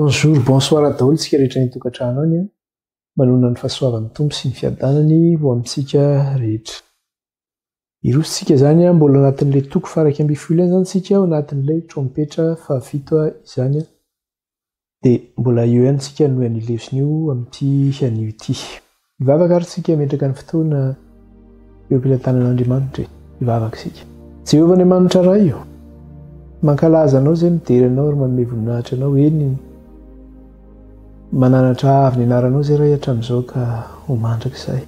Bonjour, bonsoir daholo tsika rehetra ny tokantrano any a. Manona ny fahasoavan'ny tompo sy ny fiadanany ho amintsika rehetra. Irositsika zany a mbola anatin'ilay toko faraka amby folo zany tsika ao anatin'ilay trompetra fahafito izany a. Dia mbola eo ihany tsika no an'ilesiny amin'ity anio ity. Ivavaka ary tsika metraka ny fotoana eo ampilatanan'Andriamanitra. Ivavaka sika. Jehovah Andriamanitra iray io. Mankalaza anao zay midery anao ary manome voninahitra anao eny mananatra avy ny anaranao zay raha hatramin'izao ka ho mandraka izay.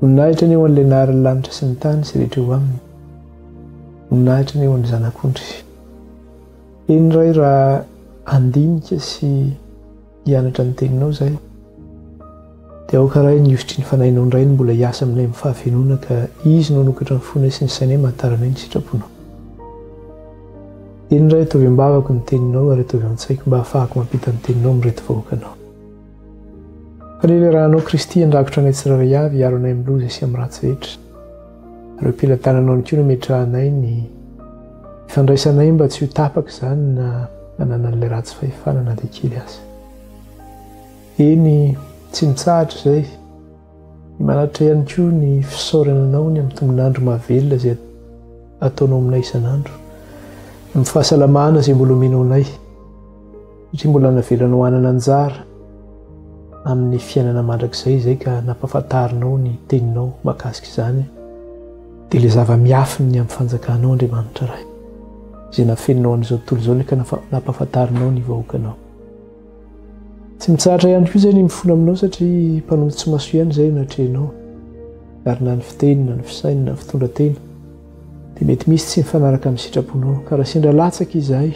Voninahitra ny eo an'ilay anaran'ny lanitra sy ny tany sy rehetra eo aminy. Voninahitra ny eo an'ny zanak'ondry. Eny iray raha andinika sy hianatra ny teninao izay dia aoka iray niositry ny fanahinao indray ny mbola hiasa aminay amin'ny fahavenoana ka izy no hanokatra ny fonay sy ny sainay mahatarana ny sitraponao. Eny iray ataovy ambavako ny teninao ary ataovy an-tsaiko mba hahafahako mampita ny teninao amin'irety vahoakanao. Fanelerahanao Kristy andrakotra anay tsirairay avy hiaro anay amin'ny loza sy amin'ny ratsy rehetra. Ary ampilatananao ny koa no metrahanay ny ifandraisanay mba tsy ho tapaka izany na manana an'ilay ratsy fahefanana dia kely aza. Eny tsy mitsahatra izay ny manatra ihany koa ny fisaorananao ny amin'ny tombonandro mahavelona izay ataonao aminay isan'andro. Amin'ny fahasalamana izay mbola omenao anay satria mbola navelanao hanana anjara amin'ny fiainana mandrakizay izay ka nampahafantarinao ny teninao mahakasika izany dia ilay zava-miafiny amin'ny fanjakanao Andriamanitra iray izay nafeninao an'izao tontolo izao ka nampahafantarinao ny vahoakanao. Tsy mitsahatra ihany koa izay ny mifono aminao satria mpanomby tsy mahasoa ihany izay natrehanao ary na ny fiteny na ny fisainy na ny fitondran-tena dia mety misy tsy mifanaraka amin'ny sitraponao ka raha sendra latsaka izahay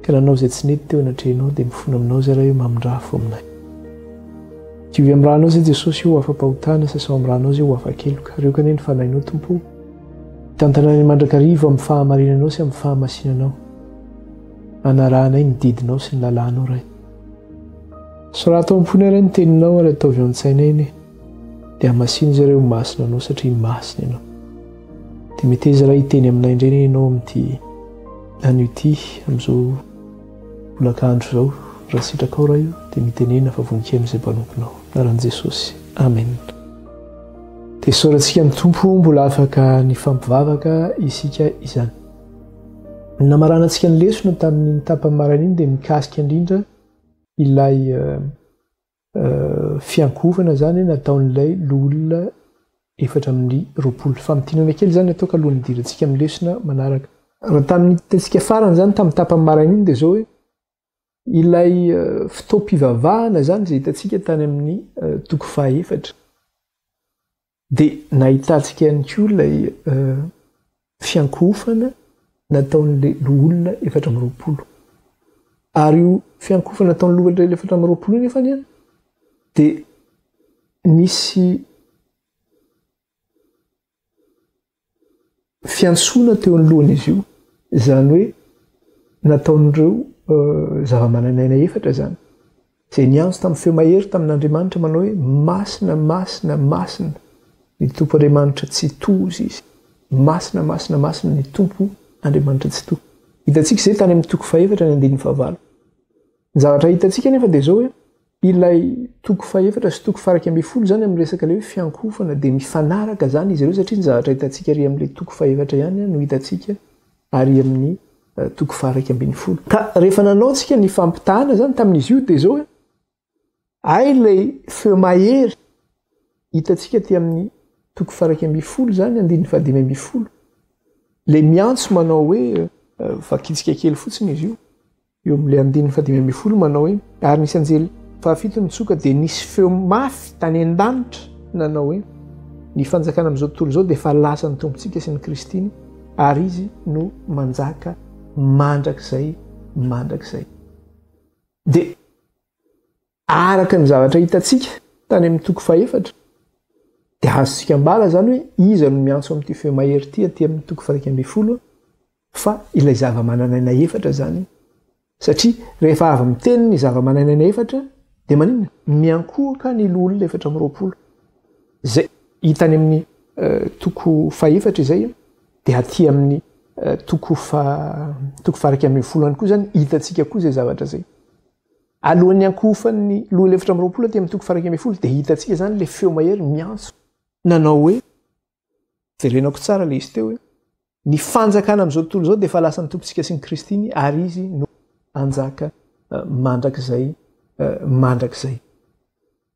ka nanao izay tsy nety teo anatrehanao dia mifono aminao izay raha eo mamindrafo aminay. Diovy amin'ny ranao izay Jesosy ho afa-pahotana sasao amin'ny ranao izay ho afa-keloka ary eo kane ny fanahinao Tompo hitantanany mandrakarivo amin'ny fahamarinanao sy amin'ny fahamasinanao anarahanay ny didinao sy ny lalànao iray. Sorato am-pony iray ny teninao ary ataovy ao an-tsaina eny dia hamasina izay ireo masina anao satria masina ianao. Dia meteza raha hiteny aminay indreny ianao amin'ity anio ity amin'izao bolakandro izao raha sitraka ao raha io dia mitenena fa voninkazo izay mpanomponao anaran'i Jesosy. Amen. Dia sorantsika ny Tompo mbola afaka ny fampivavaka isika izany. Namaranantsika ny lesona tamin'ny tapany marana iny dia mikasika indrindra ilay fiankovana zany nataon'ilay loholona 420. Famintinana kely zany atao ka alohan'ny idirantsika amin'ny lesona manaraka. Raha tamin'ny hitantsika farany zany tamin'ny tapany marana iny dia zao hoe ilay fitaom-pivavahana zany izay hitantsika tany amin'ny toko faha-4 dia nahitantsika ihany koa ilay fiankofana nataon'ilay loholona 420. Ary io fiankofana nataon'ny loholona 420 nefa niany dia nisy fiantsoana teo anoloan'izy io izany hoe nataon'ireo zava-mananaina 4 zany izay niantso tamin'ny feo mahery tamin'Andriamanitra manao hoe masina masina masina ny Tompo Andriamanitra tsy tozy izy. Masina masina masina ny Tompo Andriamanitra tsy tozy. Hitantsika izay tany amin'ny toko faha-4 ny 9:9. Ny zavatra hitantsika nefa dia zao hoe ilay toko faha-4 sy toko faraka amby folo zany amin'ny resaka ilay hoe fiankofana dia mifanaraka zany izy ireo satria ny zavatra hitantsika ary amin'ilay toko faha-4 ihany no hitantsika ary amin'ny toko faraka amby folo. Ka rehefa nanaontsika ny fampitahana zany tamin'izy io dia zao hoe ay ilay feo mahery hitantsika ty amin'ny toko faraka amby folo zany 9:10. Ilay miantso manao hoe vakitsika kely fotsiny izy io eo amin'ilay 9:10 manao hoe ary nisy anjely fahafito nitsoka dia nisy feo mafy tany an-danitra nanao hoe ny fanjakana amin'izao tontolo izao dia efa lasa ny tompontsika sy ny Kristiny ary izy no manjaka mandrakizay. Dia araka ny zavatra hitantsika tany amin'ny toko faha-4 dia azontsika mbala zany hoe iza no miantso amin'ity feo mahery ty aty amin'ny toko faraka amby folo fa ilay zava-mananaina 4 zany satria rehefa avy miteny ny zava-mananaina 4 dia maninona miankohaka ny loholona 420 zay hitany amin'ny toko faha-4 izay dia aty amin'ny toko faraky amin'ny folony koa zany hitatsika koa zay zavatra zay alohan'ny ankofany loha lefatra amin'ny roapolo aty amin'ny toko faraky amin'ny folo dia hitatsika zany le feo mahery miantso nanao hoe verenako tsara le izy teo hoe ny fanjakana amin'izao tontolo zao dia efa lasan'ny tompontsika sy ny Kristy iny ary izy no anjaka mandrakizay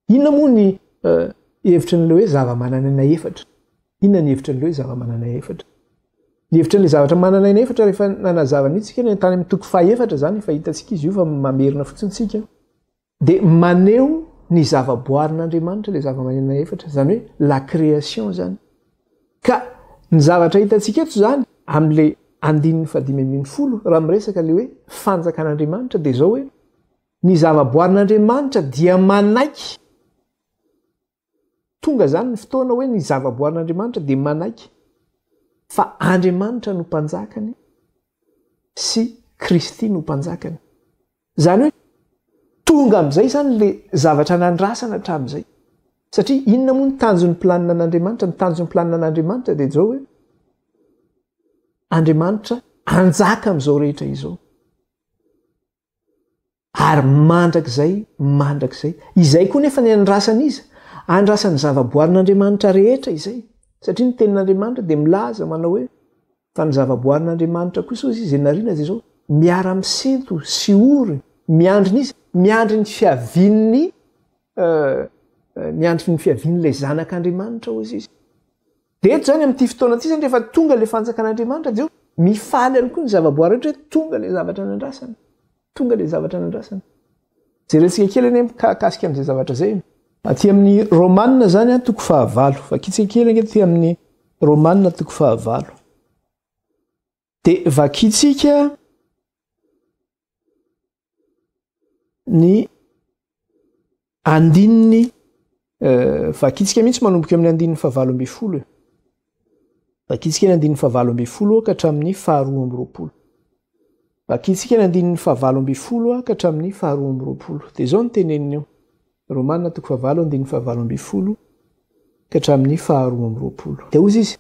inona moa ny hevitra n'le hoe zava-mananana efatra inona ny hevitra n'le hoe zava-manana efatra ny hevitra n'le zavatra manana efatra rehefa nanazavana itsika ny tany amin'ny toko fahaefatra zany efa hitatsika izy io fa mamerina fotsiny tsika dia maneho ny zavaboarin'Andriamanitra le zava-manana efatra zany hoe la création zany ka ny zavatra hitatsika eto zany amin'le 1:5 raha miresaka le hoe fanjakan'Andriamanitra dia zao hoe ny zavaboarin'Andriamanitra dia manaiky tonga zany ny fotoana hoe ny zavaboarin'Andriamanitra dia manaiky fa Andriamanitra no mpanjakany sy Kristy no mpanjakany zany hoe tonga amin'izay zany le zavatra nandrasana hatramin'izay satria inona moa ny tanjon'ny planina an'Andriamanitra ny tanjon'ny planina an'Andriamanitra dia zao hoe Andriamanitra anjaka amin'izao rehetra izao ary mandrakizay izay koa nefa ny andrasana izy andrasan'ny zavaboarin'Andriamanitra rehetra izay satria ny tenin'Andriamanitra dia milaza manao hoe fa ny zavaboarin'Andriamanitra kosa izy izay nariana dia zao miara-misento sy ory miandry ny fiavin'ny fiavin'ilay zanak'Andriamanitra ozy izy dia eto zany amin'ity fotoana ity zany rehefa tonga le fanjakan'Andriamanitra dia mifaly ihany koa ny zavaboary rehetra hoe tonga le zavatra nandrasana jerentsika kely eny kasika amin'izay zavatra zay aty amin'ny Romanina zany toko 9 vakitsika kely ange aty amin'ny Romanina toko 9 dia vakitsika ny andininy vakitsika mihitsy manomboka amin'ny andininy 9 vakitsika ny andininy 9 ka hatramin'ny 12 vakitsika ny andininy 9 ka hatramin'ny 12 dia zao ny teneniny eo Romanina toko 9 andininy 12 ka hatramin'ny 12 dia ozy izy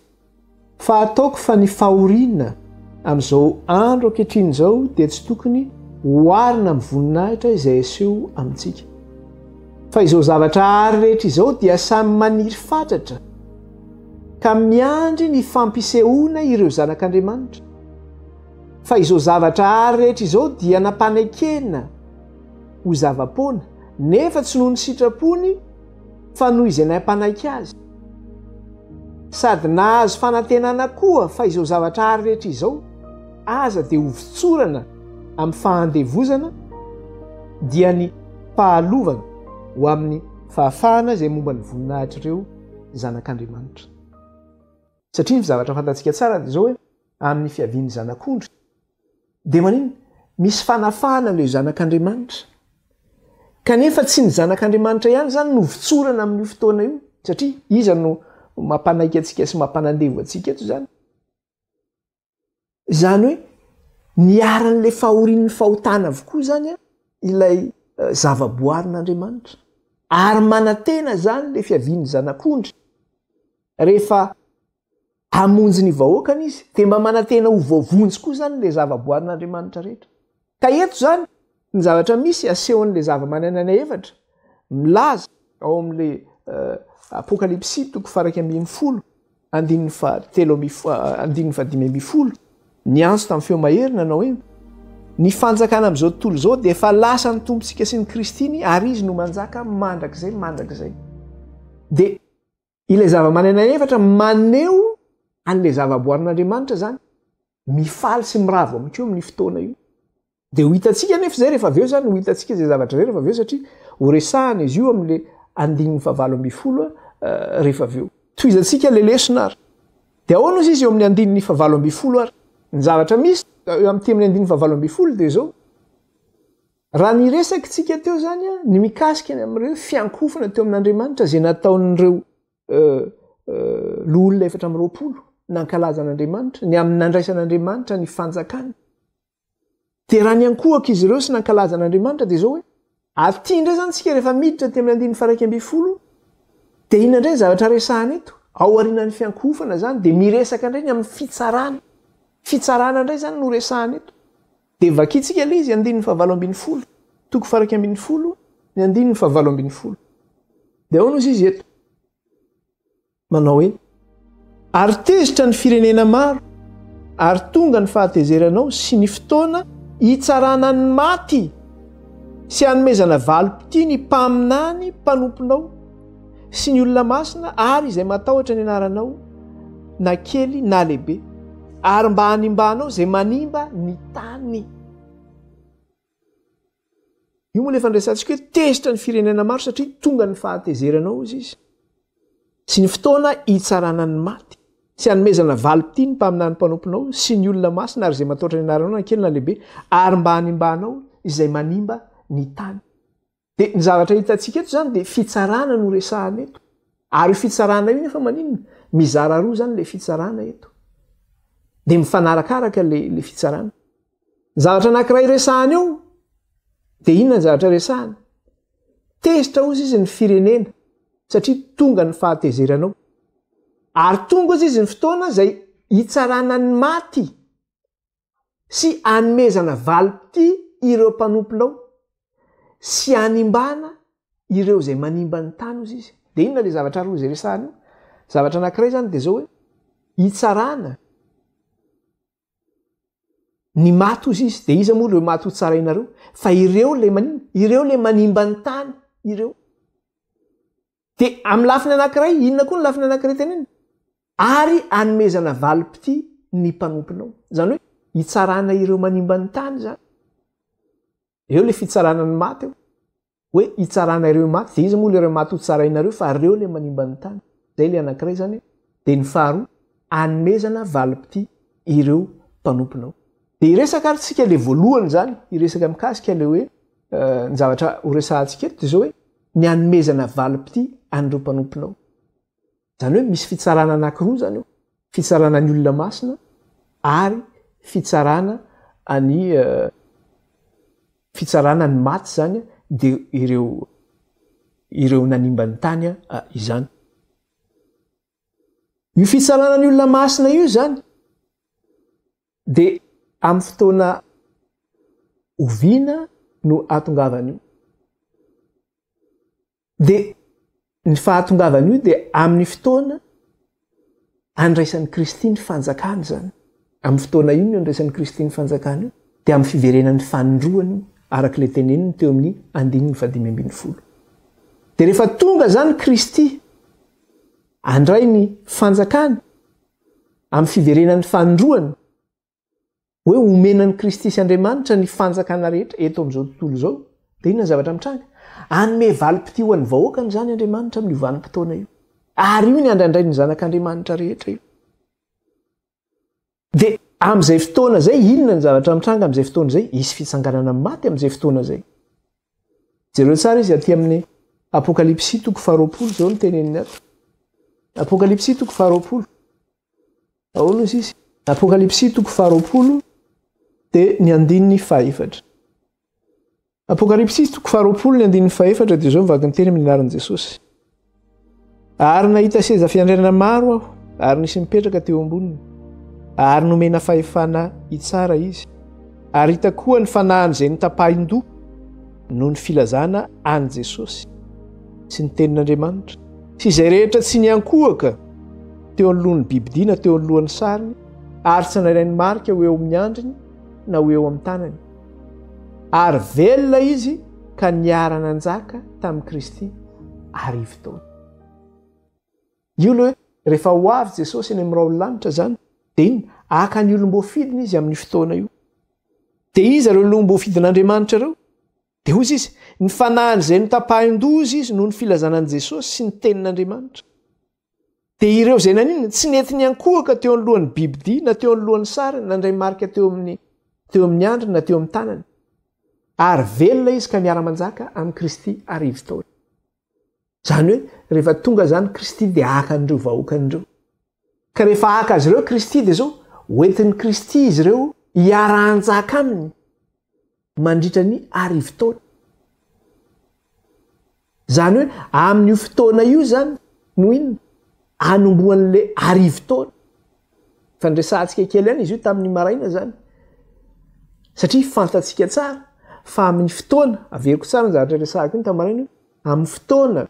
fa ataoko fa ny fahoriana amin'izao andro ankehitriny zao dia tsy tokony hoarina amin'ny voninahitra izay aseho amintsika fa izao zavatra ary rehetra izao dia samy maniry fatratra ka miandry ny fampisehoana ireo zanak'Andriamanitra fa izao zavatra ary rehetra izao dia nampanekena ho zava-poana nefa tsy noho ny sitrapony fa noho izay nampanaiky azy sady nahazo fanantenana koa fa izao zavatra ary rehetra izao aza dia hovitsorana amin'ny fahandevozana dia ny fahalovana ho amin'ny fahafahana izay momba ny voninahitra ireo zanak'Andriamanitra satria ny zavatra fantatsika tsara dia zao hoe amin'ny fiaviany zanak'ondry dia manino misy fanafahana ilay zanak'Andriamanitra kanefa tsy ny zanak'Andriamanitra ihany zany no vitsorana amin'ny fotoana io satria iza no mampanaiky atsika sy mampanandevo atsika eto zany hoe niaran'le fahorian'ny fahotana avokoa zany ilay zavaboarin'Andriamanitra ary manantena zany le fiaviany zanak'ondry rehefa hamonjy ny vahoakany izy dia mba manantena ho vaovonjy koa zany le zavaboarin'Andriamanitra rehetra ka eto zany ny zavatra misy asehon'le zava-mananana efatra milaza ao amin'le apokalipsy toko 1:10 andininy 15 ny antso tamin'ny feo mahery nanao hoe ny fanjakana amin'izao tontolo zao dia efa lasa ny tompontsika sy ny Kristy iny ary izy no manjaka mandrakizay dia ilay zava-manana efatra maneho an'ilay zavaboarin'Andriamanitra zany mifaly sy miravo amin'keo amin'ny fotoana io dia ho hitatsika nefa zay rehefa aveo zany ho hitatsika zay zavatra zay rehefa aveo satria ho resahana izy io amin'le andininy 9 rehefa aveo toizatsika le lesonary dia ahoana izy eo amin'ny andininy 9 ary ny zavatra misy amin'ty amin'ny andininy 9 dia zao raha niresaky tsika teo zany ny mikasika ny amin'ireo fiankofana teo amin'Andriamanitra zay nataon'ireo loholona 720 nankalazan'Andriamanitra ny amin'ny nandraisan'Andriamanitra ny fanjakany dia raha niankohaka izy ireo sy nankalazan'Andriamanitra dia zao hoe aty indray zany tsika rehefa miditra ty amin'ny andininy 1:10 dia inona indray zavatra resahana eto ao aorianan'ny fiankofana zany dia miresaka indray ny amin'ny fitsarana indray zany no resahana eto. Dia vakitsika ilay izy 7:70, 7:40, 7:70. Dia ahoana izy eto? Manao hoe ary tezitra ny firenena maro ary tonga ny fahatezeranao sy ny fotoana hitsarana ny maty sy hanomezana valim-pity ny mpaminany mpanomponao sy ny olona masina ary izay matahotra ny anaranao na kely na lehibe ary mba hanimbanao izay manimba ny tany. Io moa le fandraisantsika hoe tezitra ny firenena maro satria tonga ny fahatezeranao izy sy ny fotoana hitsarana ny maty sy hanomezana valim-pity ny mpaminany mpanomponao sy ny olona masina ary izay matahotra ny anaranao na kely na lehibe ary mba hanimbanao izay manimba ny tany. Dia ny zavatra hitantsika eto zany dia fitsarana no resahana eto. Ary fitsarana io nefa maninona? Mizara roa zany le fitsarana eto. Dia mifanarakaraka le fitsarana. Zavatra anankiray resahana eo dia inona ny zavatra resahana? Tezitra ozy izy ny firenena satria tonga ny fahatezeranao. Ary tonga ozy izy ny fotoana izay hitsarana ny maty sy hanomezana valim-pity ireo mpanomponao sy hanimbana ireo izay manimba ny tany ozy izy. Dia inona le zavatra roa izay resahana io? Zavatra anankiray zany dia zao hoe hitsarana ny maty ozy izy. Dia iza moa ireo maty ho tsarainareo? Fa ireo le manimba, ireo le manimba ny tany ireo. Dia amin'ny lafiny anankiray, inona koa ny lafiny anankiray tenena? Ary hanomezana valim-pity ny mpanomponao. Zany hoe hitsarana ireo manimba ny tany zany. Eo le fitsarana ny maty eo. Hoe hitsarana ireo maty, dia iza moa le ireo maty ho tsarainareo fa ireo le manimba ny tany. Zay le anankiray zany. Dia ny faharoa, hanomezana valim-pity ireo mpanomponao. Dia iresaka ary tsika le voalohany zany, iresaka mikasika le hoe ny zavatra ho resahantsika eto dia zao hoe ny hanomezana valim-pity an'ireo mpanomponao. Zany hoe misy fitsarana anankiroa zany eo. Fitsarana ny olona masina ary fitsarana ny maty zany dia ireo nanimba ny tany izany. Io fitsarana ny olona masina io zany dia amin'ny fotoana oviana no atongavana io. Dia ny fahatongavana io dia amin'ny fotoana andraisan'ny Kristy ny fanjakana zany. Amin'ny fotoana io no andraisan'ny Kristy ny fanjakana io dia amin'ny fiverenan'ny fanindroany io araka ilay teneniny teo amin'ny 5:50. Dia rehefa tonga zany Kristy andray ny fanjakana amin'ny fiverenan'ny fanindroany hoe omenan'ny Kristy sy Andriamanitra ny fanjakana rehetra eto amin'izao tontolo izao. Dia inona ny zavatra mitranga? Hanome valim-pity ho an'ny vahoakany zany Andriamanitra amin'ny vanim-potoana io. Ary io ny andrandray ny zanak'Andriamanitra rehetra io. Dia amin'izay fotoana zay, inona ny zavatra mitranga amin'izay fotoana zay? Hisy fitsanganana maty amin'izay fotoana zay. Jereo tsara izy aty amin'ny Apokalipsy 20 zao ny teneniny ato. Apokalipsy 20. Ahoana izy izy? Apokalipsy 20 dia ny 4. Apokalipsy 20 ny 4 dia zao mivaky ny teny amin'ny anaran'i Jesosy. Ary nahita seza fiandrianana maro aho ary nisy mipetraka teo amboniny ary nomena fahefana hitsara izy. Ary hita koa ny fanahin'izay nitapahin-doha noho ny filazana an' Jesosy sy ny tenin'Andriamanitra sy izay rehetra tsy niankohaka teo anoloan'ny bibidia na teo anoloan'ny sariny ary tsy nalainy marika ho eo amin'ny andriny na ho eo amin'ny tanany. Ary velona izy ka niara-nanjaka tamin'i Kristy arivo taona. Io loe rehefa ho avy Jesosy eny amin'ny raolanitra zany dia iny aka ny olom-boafidina izy amin'ny fotoana io. Dia izy ireo olom-boafidin'Andriamanitra ireo? Dia hozy izy ny fanahin'izay nitapahin-doha izy noho ny filazanan'i Jesosy sy ny tenin'Andriamanitra. Dia ireo izay naninona tsy nety niankohaka teo anoloan'ny bibidia na teo anoloan'ny sary nandray marika teo amin'ny andriny na teo amin'ny tanany. Ary velona izy ka miara-manjaka amin'ny Kristy arivo taona. Zany hoe rehefa tonga zany Kristy dia aka an'ireo vahoakan'ireo. Ka rehefa aka azy ireo Kristy dia zao hoentin'ny Kristy izy ireo hiara-hanjaka aminy mandritra ny arivo taona. Zany hoe amin'io fotoana io zany no inona? Anombohan'le arivo taona. fandresantsika kely any izy io tamin'ny maraina zany satria fantatsika tsara fa amin'ny fotoana averiko tsara ny zavatra resahako iny tamin'ny maraina amin'ny fotoana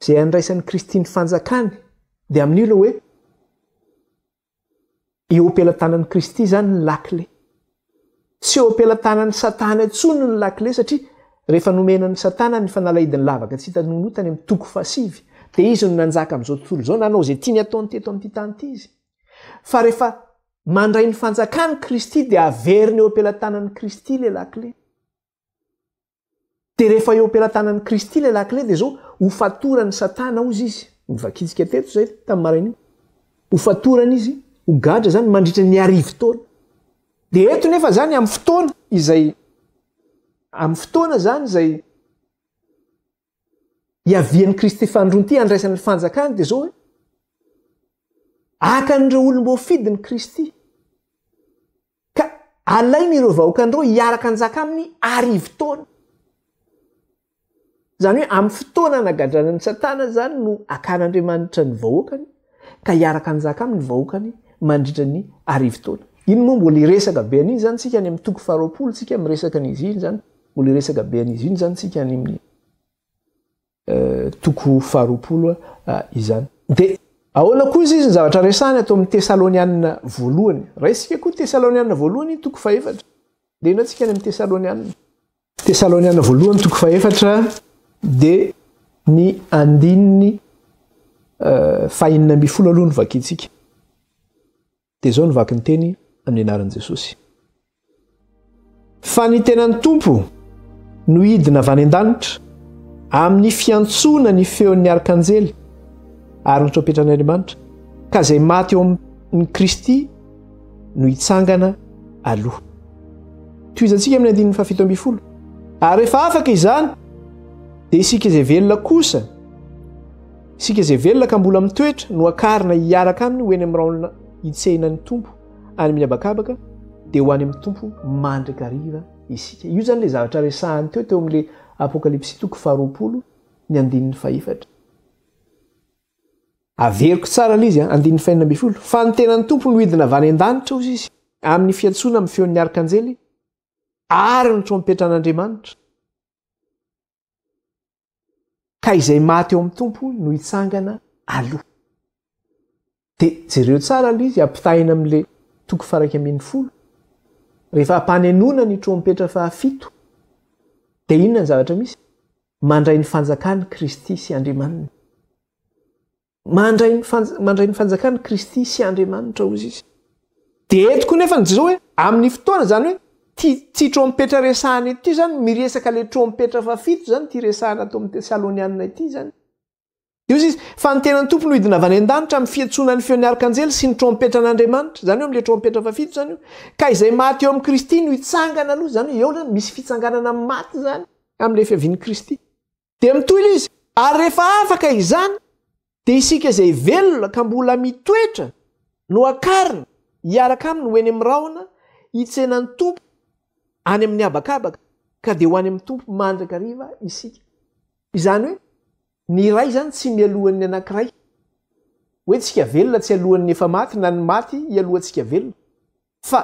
zay andraisan'ny Kristy ny fanjakany dia amin'io ilay hoe eo am-pelantanan'i Kristy zany ny lakile tsy eo am-pelantanan'ny Satana intsony ny lakile satria rehefa nomenan'ny Satana ny fanalahidiny lavaka tsy hita nonotany amin'ny toko fasivy dia izy no nanjaka amin'izao tontolo izao nanao izay tiany ataony teto amin'ity tany ity izy fa rehefa mandray ny fanjakany Kristy dia averiny eo am-pelantanan'i Kristy ilay lakile dia rehefa eo am-pelantanan'i Kristy ilay lakile dia zao ho fatorany Satana ozy izy nivakitsika teto zay tamin'ny maraina ho fatorany izy ho gadra zany mandritra ny arivo taona dia eto nefa zany amin'ny fotoana zany izay iavian'ny Kristy fandronty andraisan'ny fanjakany dia zao hoe akan'ireo olom-boafidiny Kristy ka alainy ireo vahoakan'ireo hiaraka anjaka amin'ny arivo taona zany hoe amin'ny fotoana nagadranan'ny Satana zany no akan'Andriamanitra ny vahoakany ka hiaraka anjaka amin'ny vahoakany mandritra ny arivo taona iny moa mbola iresaka be an'iny zany tsika any amin'ny toko 20 tsika miresaka an'izy iny zany mbola iresaka be an'izy iny zany tsika any amin'ny toko 20 izany dia ahoana koa izy ny zavatra resahany atao amin'ny Tesalonianina voalohany raisika koa Tesalonianina voalohany toko 4 dia ino atsika any amin'ny Tesalonianina voalohany toko 4 dia ny andininy 5 aloha no vakitsika dia zao no vaky ny teny amin'ny anaran'i Jesosy fa ny tenan'ny Tompo no hidina avy any an-danitra amin'ny fiantsona ny feon'ny arkanjely ary ny trompetan'Andriamanitra ka izay maty eo amin'ny Kristy no hitsangana aloha toizantsika amin'ny andininy 17 ary rehefa afaka izany dia isika izay velona kosa isika izay velona ka mbola mitoetra no akarina hiaraka aminy ho eny amin'ny raona hitsehinan'ny Tompo any amin'ny habakabaka dia ho any amin'ny Tompo mandrakariva isika io zany ilay zavatra resahany teo amin'ilay Apokalipsy toko 20 ny andininy 4 averiko tsara l'izy andininy 5 fa ny tenan'ny Tompo no hidina avy any an-danitra ozy izy amin'ny fiantsona amin'ny feon'ny arkanjely ary ny trompetran'Andriamanitra ka izay maty eo amin'ny Tompo no hitsangana aloha dia jereo tsara l'izy ampitahina amin'ilay toko 110 rehefa ampanenona ny trompetra 7 dia inona ny zavatra misy mandray ny fanjakany Kristy sy Andriamanitra mandray ny fanjakany Kristy sy Andriamanitra ozy izy dia etiko nefa zao hoe amin'ny fotoana zany hoe ty trompetra resahany ety zany miresaka le trompetra 7 zany ty resahana atao amin'ny Tesalonianina ety zany izy izy fa ny tenan'ny Tompo no hidina avy any an-danitra amin'ny fiantsonany feon'ny arkanjely sy ny trompetran'Andriamanitra zany hoe amin'ilay trompetra 7 zany io ka izay maty eo amin'ny Kristy no hitsangana aloha zany hoe eo zany misy fitsanganana amin'ny maty zany amin'ilay fiavian'ny Kristy dia mitoy izy ary rehefa afaka izany dia isika izay velona ka mbola mitoetra no akarina hiaraka aminy ho eny amin'ny raona hitsenan'ny Tompo any amin'ny habakabaka ka dia ho any amin'ny Tompo mandrakariva isika izany hoe ny iray zany tsy mialohan'ny anankiray hoe tsika velona tsy alohan'ny efa maty na ny maty ialohantsika velona fa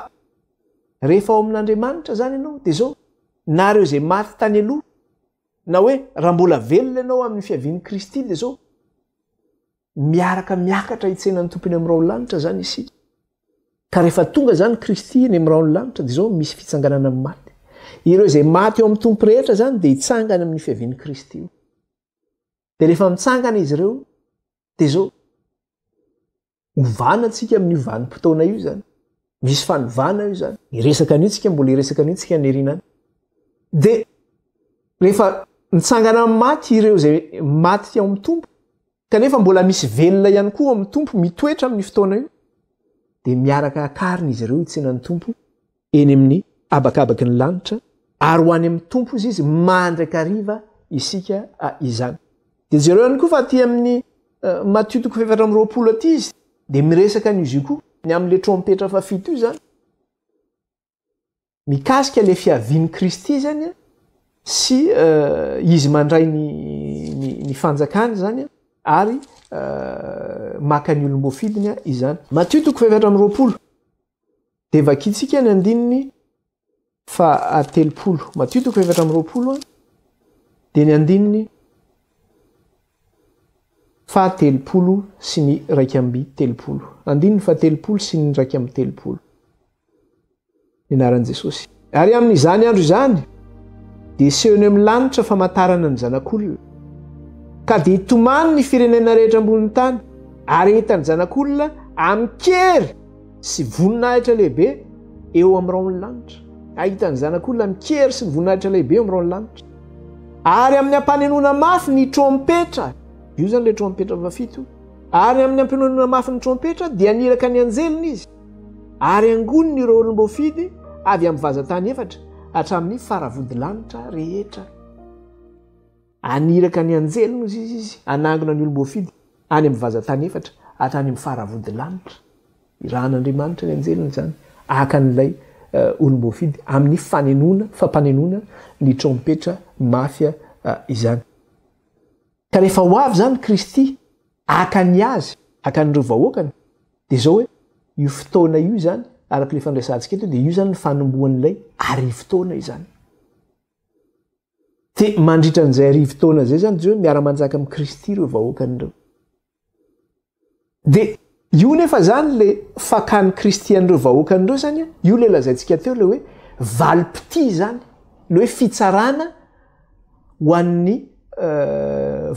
rehefa ao amin'Andriamanitra zany ianao dia zao na reo izay maty tany aloha na hoe raha mbola velona ianao amin'ny fiavian'ny Kristy dia zao miaraka miakatra hitsenan'ny Tompo eny amin'ny raolanitra zany isika ka rehefa tonga zany Kristy eny amin'ny raolanitra dia zao misy fitsanganana amin'ny maty ireo izay maty eo amin'ny Tompo rehetra zany dia hitsangana amin'ny fiavian'ny Kristy io dia rehefa mitsangana izy ireo dia zao ovana antsika amin'ny ovanim-potoana io zany misy fanovana io zany iresaka an'io tsika mbola iresaka an'io tsika nyerinany dia rehefa mitsangana amin'ny maty ireo izay maty ao amin'ny Tompo kanefa mbola misy velona ihany koa amin'ny Tompo mitoetra amin'ny fotoana io dia miaraka akarina izy ireo hitsenan'ny Tompo eny amin'ny habakabaky ny lanitra ary ho any amin'ny Tompo izy mandrakariva isika izany dia jereo ihany koa fa aty amin'ny Matthieu 4:20 aty izy dia miresaka an'izy io koa ny amin'ilay trompetra 7 io zany mikasika ilay fiavian'ny Kristy zany sy izy mandray ny fanjakany zany ary maka ny olom-boafidiny izany Matthieu 4:20 dia vakiantsika ny andininy fa telopolo Matio 4:20 dia ny andininy fa telopolo sy ny raiky amby telopolo andininy fa telopolo sy ny raiky amby telopolo ny anaran'i Jesosy. Ary amin'izany andro izany dia sehony amin'ny lanitra famantarana ny zanak'olona ka dia hitomany ny firenena rehetra ambonin'ny tany ary entan'ny zanak'olona amikery sy voninahitra lehibe eo amin'ny raon'ny lanitra. Ahitan'ny zanak'olona amikery sy voninahitra lehibe eo amin'ny raon'ny lanitra. Ary amin'ny ampanenona mafy ny trompetra, io zany le trompetra fafito. Ary amin'ny ampanenona mafy ny trompetra dia aniraka ny anjeliny izy. Ary angoniny ireo olom-boafidy avy amin'ny vazantany efatra hatramin'ny faravodilanitra rehetra. Aniraka ny anjeliny izy anangona ny olom-boafidy any amin'ny vazantany efatra hatrany amin'ny faravodilanitra. Iran'Andriamanitra ny anjeliny zany aka n'ilay olom-boafidy amin'ny fampanenona ny trompetra mafia izany. Ka rehefa ho avy zany Kristy aka ny azy aka n'ireo vahoakany dia zao hoe io fotoana io zany araka le fandraisantsika eto dia io zany ny fanombohan'ilay arivo-taona izany. Dia mandritra an'izay arivo-taona zay zany zao miara-manjaka amin'ny Kristy ireo vahoakan'ireo. Dia io nefa zany le fakany Kristy an'ireo vahoakan'ireo zany io le lazaintsika teo le hoe valim-pity zany le hoe fitsarana ho an'ny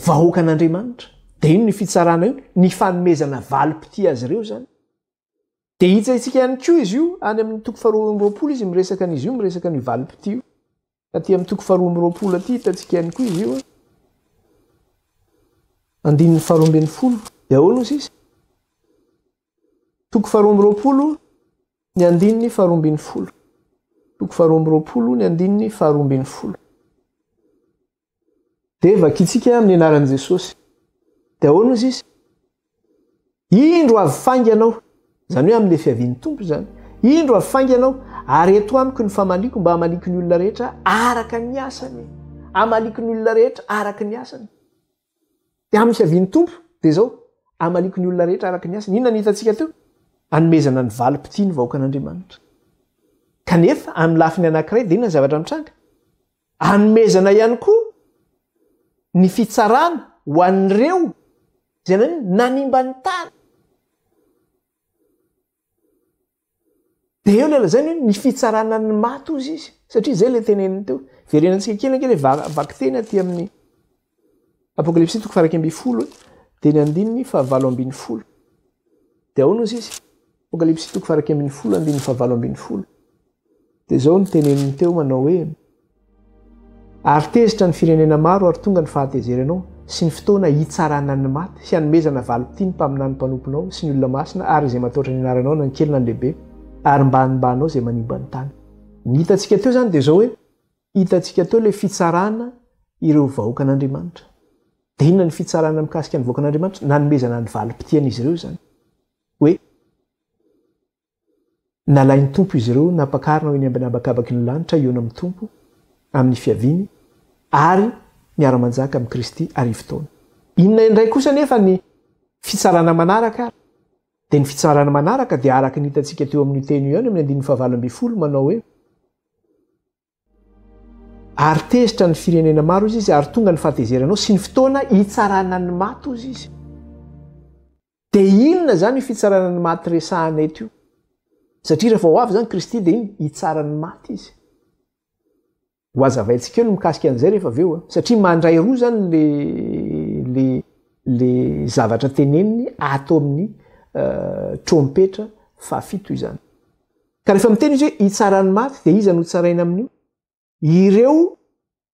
vahoakan'Andriamanitra. Dia ino ny fitsarana io? Ny fanomezana valim-pity azy ireo zany. Dia hitsaitsika ihany koa izy io any amin'ny 2:20 izy miresaka an'izy io miresaka ny valim-pity io. Aty amin'ny 2:20 aty hitantsika ihany koa izy io. Andininy 2:20 dia ahoana izy? 2:20 ny andininy 2:20. 2:20 ny andininy 2:20. Dia vakiantsika amin'ny anaran'i Jesosy. Dia ahoana izy? Indro avy fangy ianao, zany hoe amin'ilay fiavian'ny tompo zany. Indro avy fangy ianao ary eto amiko ny famaliko mba hamaliko ny olona rehetra araka ny asany. Hamaliko ny olona rehetra araka ny asany. Dia amin'ny fiavian'ny tompo dia zao hamaliko ny olona rehetra araka ny asany. Inona ny hitantsika teo? Hanomezana ny valim-pity ny vahoakan'Andriamanitra. Kanefa amin'ny lafiny anankiray dia inona ny zavatra mitranga? Hanomezana ihany koa ny fitsarana ho an'ireo izay nanimba ny tany. Dia eo le lazany hoe ny fitsarana ny maty ozy izy. Satria izay le teneniny teo. Verenantsika kely anke le vaky teny aty amin'ny Apokalipsy 1:10 dia ny andininy 7:20. Dia ahoana ozy izy? Apokalipsy 1:10 andininy 7:20. Dia zao ny teneniny teo manao hoe ary tezitra ny firenena maro ary tonga ny fahatezeranao sy ny fotoana hitsarana ny maty sy hanomezana valim-pity ny mpaminany mpanomponao sy ny olona masina ary izay matahotra ny anaranao na ny kely na ny lehibe ary mba hanimbanao izay manimba ny tany. Ny hitantsika teo zany dia zao hoe hitantsika teo le fitsarana ireo vahoakan'Andriamanitra. Dia inona ny fitsarana mikasika ny vahoakan'Andriamanitra? Nanomezana ny valim-pity an'izy ireo zany. Hoe nalain'ny tompo izy ireo nampakarina hoe ny ambinabakabaky ny lanitra iona amin'ny tompo amin'ny fiaviany ary miara-manjaka amin'ny Kristy arivo-taona. Inona indray kosa nefa ny fitsarana manaraka? Dia ny fitsarana manaraka dia araka ny hitantsika teo amin'ny teny io ihany amin'ny andininy 7:20 manao hoe ary tezitra ny firenena maro izy ary tonga ny fahatezeranao sy ny fotoana hitsarana ny maty ozy izy. Dia inona zany io fitsarana ny maty resahana eto io? Satria rehefa ho avy zany Kristy dia iny hitsara ny maty izy. Ho azavaintsika eo no mikasika an'izay rehefa avy eo. Satria mandray roa zany le zavatra teneniny ato amin'ny trompetra fafito izany. Ka rehefa miteny izy hoe hitsara ny maty dia iza no tsaraina amin'io? Ireo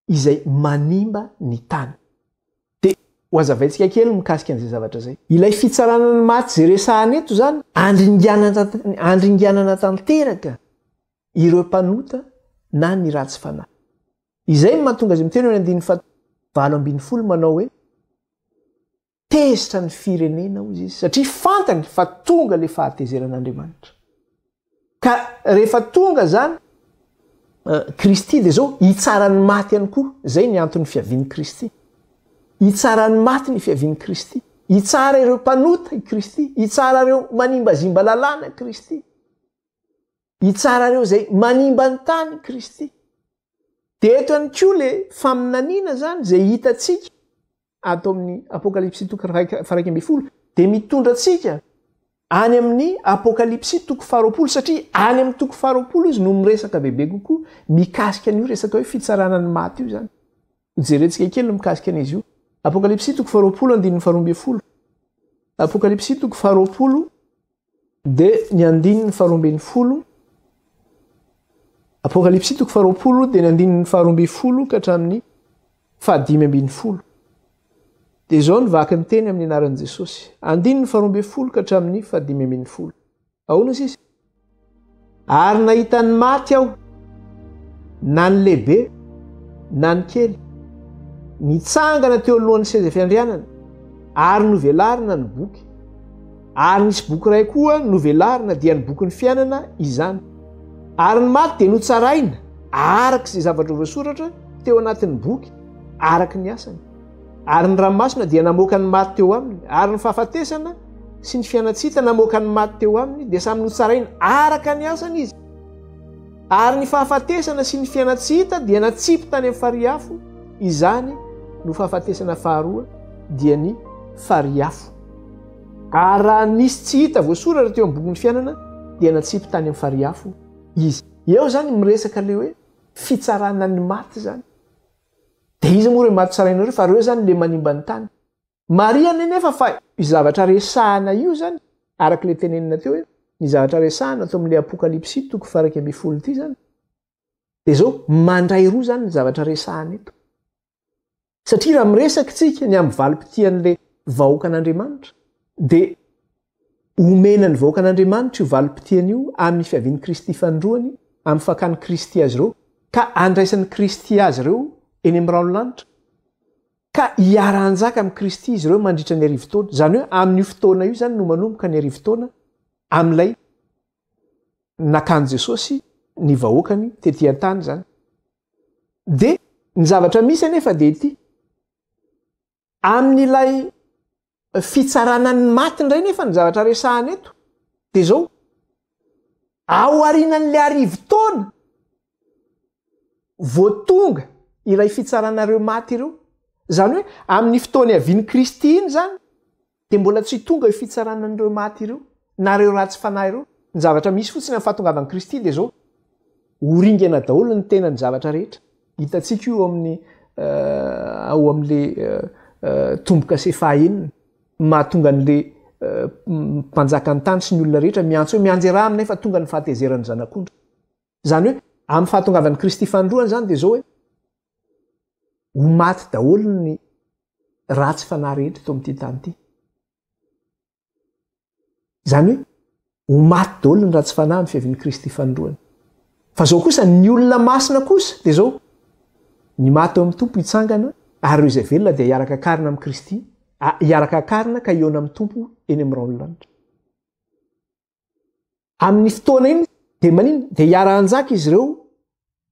izay manimba ny tany. Dia ho azavaintsika kely mikasika an'izay zavatra zay. Ilay fitsarana ny maty izay resahana eto zany andringanana tanteraka ireo mpanota na ny ratsy fanahy. Izay mahatonga azy miteny ny andininy 7:20 manao hoe tezitra ny firenena ozy izy satria fantany fa tonga le fahatezeran'Andriamanitra. Ka rehefa tonga zany Kristy dia zao hitsara ny maty ihany koa. Zay ny antony fiavian'ny Kristy. Hitsara ny maty ny fiavian'ny Kristy. Hitsara ireo mpanota i Kristy. Hitsara ireo manimbazimba lalàna Kristy. itsara reo zay manimba ny tany Kristy. De eto any koa le faminaniana zany zay hitatsika ato amin'ny apokalipsy toko faraiky amby folo de mitondra atsika any amin'ny apokalipsy toko faharoapolo satria any amin'ny toko faharoapolo izy no miresaka bebe kokoa mikasika an'io resaka hoe fitsarana ny maty io zany. Jerentsika kely no mikasika an'izy io. Apokalipsy toko faharoapolo andininy faharoambin'ny folo. Apokalipsy toko faharoapolo de ny andininy faharoambin'ny folo. Apokalipsy toko faharoapolo de ny andininy faharoambin'ny folo ka hatramin'ny fahadimy ambin'ny folo. De zao ny vaky ny teny amin'ny anaran'i Jesosy. Andininy faharoambin'ny folo ka hatramin'ny fahadimy ambin'ny folo. Ahoana sisa? Ary nahita ny maty aho, na ny lehibe, na ny kely, nitsangana teo alohan'ny seza fiandrianana, ary novelarina ny boky. Ary nisy boky ray koa novelarina dia ny boky ny fiainana izany. Ary ny maty dia notsaraina araka izay zavatra voasoratra teo anatin'ny boky araka ny asany. Ary ny ranomasina dia namoaka ny maty teo aminy, ary ny fahafatesana sy ny fiainatsita namoaka ny maty teo aminy dia samy notsaraina araka ny asany izy. Ary ny fahafatesana sy ny fiainatsita dia natsipy tany amin'ny fariafo, izany no fahafatesana faharoa dia ny fariafo. Ary raha nisy tsy hita voasoratra teo amin'ny boky ny fiainana dia natsipy tany amin'ny fariafo izy. Eo zany miresaka le hoe fitsarana ny maty zany. De izy moa reo maty tsarainareo fa reo zany le manimba ny tany. Maria nenefa fa i zavatra resahana io zany araka le tenenina teo hoe ny zavatra resahana atao amin'le apokalipsy toko faraiky amby folo ity zany. De zao mandray roa zany ny zavatra resahana eto. Satria raha miresaka tsika ny amin'ny valim-pitian'le vahoaka an'Andriamanitra de omena ny vahoaka an'Andriamanitra io valim-pitian'io amin'ny fiavian'i Kristy fandroany, amin'ny fakany Kristy azy reo, ka andraisan'ny Kristy azy reo eny amin'ny ranolanitra, ka hiara-hanjaka amin'ny Kristy izy reo mandritra ny arivo-taona. Zany hoe amin'io fotoana io zany no manomboka ny arivo-taona amin'ilay nakany Jesosy ny vahoakany tetỳ an-tany zany. De ny zavatra misy anefa de ity amin'ilay fitsarana ny maty indray nefa ny zavatra resahana eto de zao ao arinan'le arivo-taona voatonga ilay fitsaranareo maty ireo. Zany hoe amin'ny fotoany havian'i Kristy iny zany de mbola tsy tonga io fitsaranan'ireo maty ireo na reo ratsy fanahy ireo. Ny zavatra misy fotsiny amin'ny fahatongavan'i Kristy de zao oringana daholo ny tena ny zavatra rehetra. Hitatsika io amin'ny ao amin'le tomboka se fahaenina mahatonga an'le mpanjaka ny tany sy ny olona rehetra miantso hoe mianjera aminy fa tonga ny fahatezeran'ny zanak'ondry. Zany hoe amin'ny fahatongavan'i Kristy fandroany zany de zao hoe ho maty daholo ny ratsy fanahy rehetra teo amin'ity tany ity. Zany hoe ho maty daholo ny ratsy fanahy amin'ny fiavian'i Kristy fandroany. Fa zao kosa ny olona masina kosa de zao ny maty eo amin'ny tompo hitsangana ary reo izay velona dia hiaraka karina amin'ny Kristy, hiaraka karina ka iona amin'ny tompo eny amin'ny ranolanitra. Amin'ny fotoana iny de manino de hiara-hanjaka izy ireo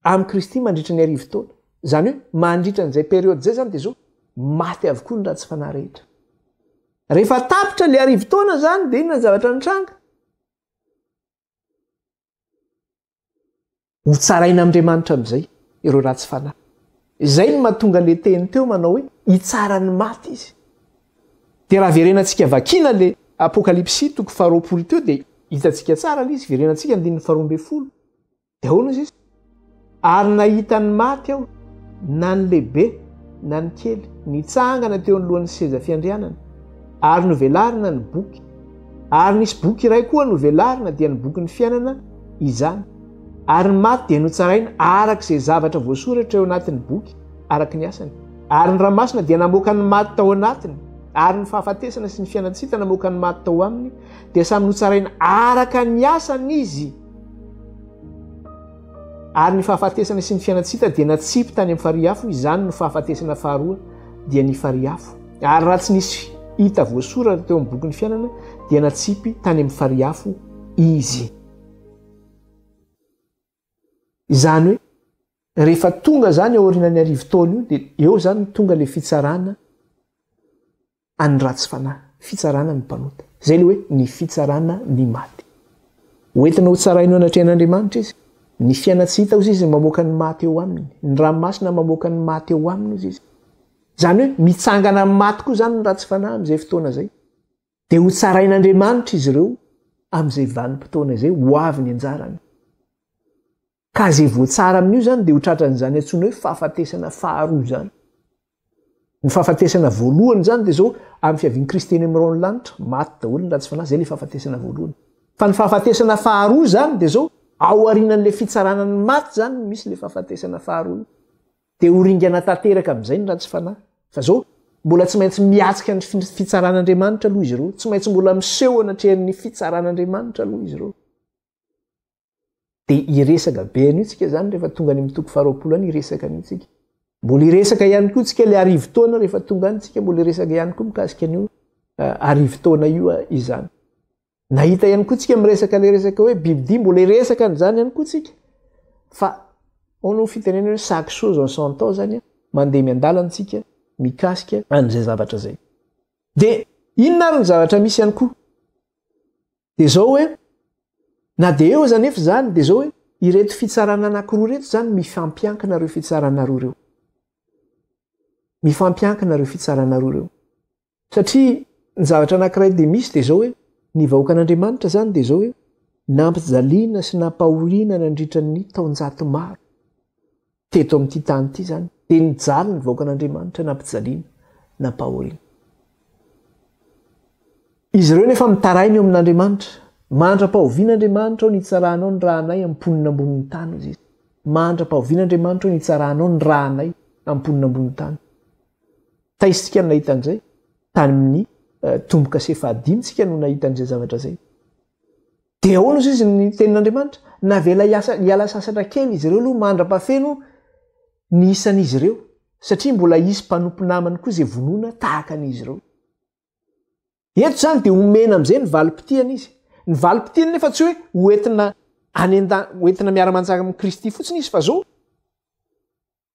amin'ny Kristy mandritra ny arivo-taona. Zany hoe mandritra an'izay periody zay zany de zao maty avokoa ny ratsy fanahy rehetra. Rehefa tapitra le arivo-taona zany de inona ny zavatra nitranga? Ho tsaraina amin'Andriamanitra amin'izay ireo ratsy fanahy. Izay no mahatonga le teny teo manao hoe hitsara ny maty izy. De raha verenantsika vakiana le apokalipsy toko faharoapolo teo de hitatsika tsara le izy verenantsika andininy faharoa-ambin'ny folo. De ahoana izy? Ary nahita ny maty aho, na ny lehibe na ny kely, nitsangana teo anolohan'ny seza fiandrianana, ary novelarina ny boky. Ary nisy boky iray koa novelarina dia ny boky ny fiainana izany. Ary ny maty dia notsaraina arak'izay zavatra voasoratra eo anatin'ny boky araka ny asany. Ary ny ranomasina dia namoaka ny maty tao anatiny, ary ny fahafatesana sy ny fiainatsita namoaka ny maty tao aminy dia samy notsaraina araka ny asany izy. Ary ny fahafatesana sy ny fiainatsita dia natsipy tany amin'ny fariafo, izany no fahafatesana faharoa dia ny fariafo. Ary raha tsy nisy hita voasoratra teo amin'ny boky ny fiainana dia natsipy tany amin'ny fariafo izy. Izany hoe rehefa tonga zany ao aorian'ny arivo-taona io dia eo zany tonga le fitsarana any ratsy fanahy, fitsarana ny mpanota. Zay le hoe ny fitsarana ny maty. hoentina ho tsaraino anatrehan'Andriamanitra izy. Ny fiaina tsy hita ozy izy mamoaka ny maty eo aminy. Ny ranomasina mamoaka ny maty eo aminy ozy izy. Zany hoe mitsangana amin'ny maty koa zany ny ratsy fanahy amin'izay fotoana zay. Dia ho tsarain'Andriamanitra izy ireo amin'izay vanim-potoana izay ho avy ny anjarany. Ka izay voatsara amin'io zany dia ho tratran'izany antsoina hoe fahafatesana faharoa zany. Ny fahafatesana voalohany zany dia zao amin'ny fiavian'i Kristy eny amin'ny lanitra maty daholo ny ratsy fanahy, zay ilay fahafatesana voalohany. Fa ny fahafatesana faharoa zany dia zao ao aorianan'ilay fitsarana ny maty zany misy ilay fahafatesana faharoa. Dia ho ringana tanteraka amin'izay ny ratsy fanahy. Fa zao mbola tsy maintsy miatsika ny fitsaran'Andriamanitra aloha izy ireo, tsy maintsy mbola miseho anatrehan'ny fitsaran'Andriamanitra aloha izy ireo. Dia iresaka be an'io tsika zany rehefa tonga any amin'ny toko 20 any iresaka an'io tsika. Mbola iresaka ihany koa tsika ilay arivo-taona rehefa tonga any tsika mbola iresaka ihany koa mikasika an'io arivo-taona io izany. Nahita ihany koa tsika miresaka ilay resaka hoe bibidia mbola iresaka an'izany ihany koa tsika. Fa ao no fitenena hoe chaque chose en son temps zany mandeha miandalana tsika mikasika an'izay zavatra zay. Dia inona ary ny zavatra misy ihany koa? Dia zao hoe na dia eo zany efa zany dia zao hoe ireto fitsarana anankiroa reto zany mifampiankina ireo fitsarana roa ireo. Mifampiankina ireo fitsarana roa ireo. Satria ny zavatra anankiray dia misy dia zao hoe ny vahoakan'Andriamanitra zany dia zao hoe nampijaliana sy nampahoriana nandritra ny taonjato maro. Teto amin'ity tany ity zany dia nijaly ny vahoakan'Andriamanitra nampijaliana nampahoriana. Izy ireo nefa mitaraina eo amin'Andriamanitra. Mandra-pahovian'Andriamanitra ao ny itsarahanao ny rahanay amponina ambonin'ny tany izy. Mandra-pahovian'Andriamanitra ao ny itsarahanao ny rahanay amponina ambonin'ny tany. Taisitsika no nahita an'izay tany amin'ny tomboka sy fahadimitsika no nahita an'izay zavatra zay. Dia ahoana ozy izy ny tenin'Andriamanitra? Navela hiala sasatra kely izy ireo aloha mandra-pahafeno ny isan'izy ireo satria mbola hisy mpanompo namany koa izay vonoina tahaka an'izy ireo. Eto zany dia omena amin'izay ny valim-potiana izy. Ny valim-potiana nefa tsy hoe hoentina miara-manjaka amin'ny Kristy fotsiny izy fa zao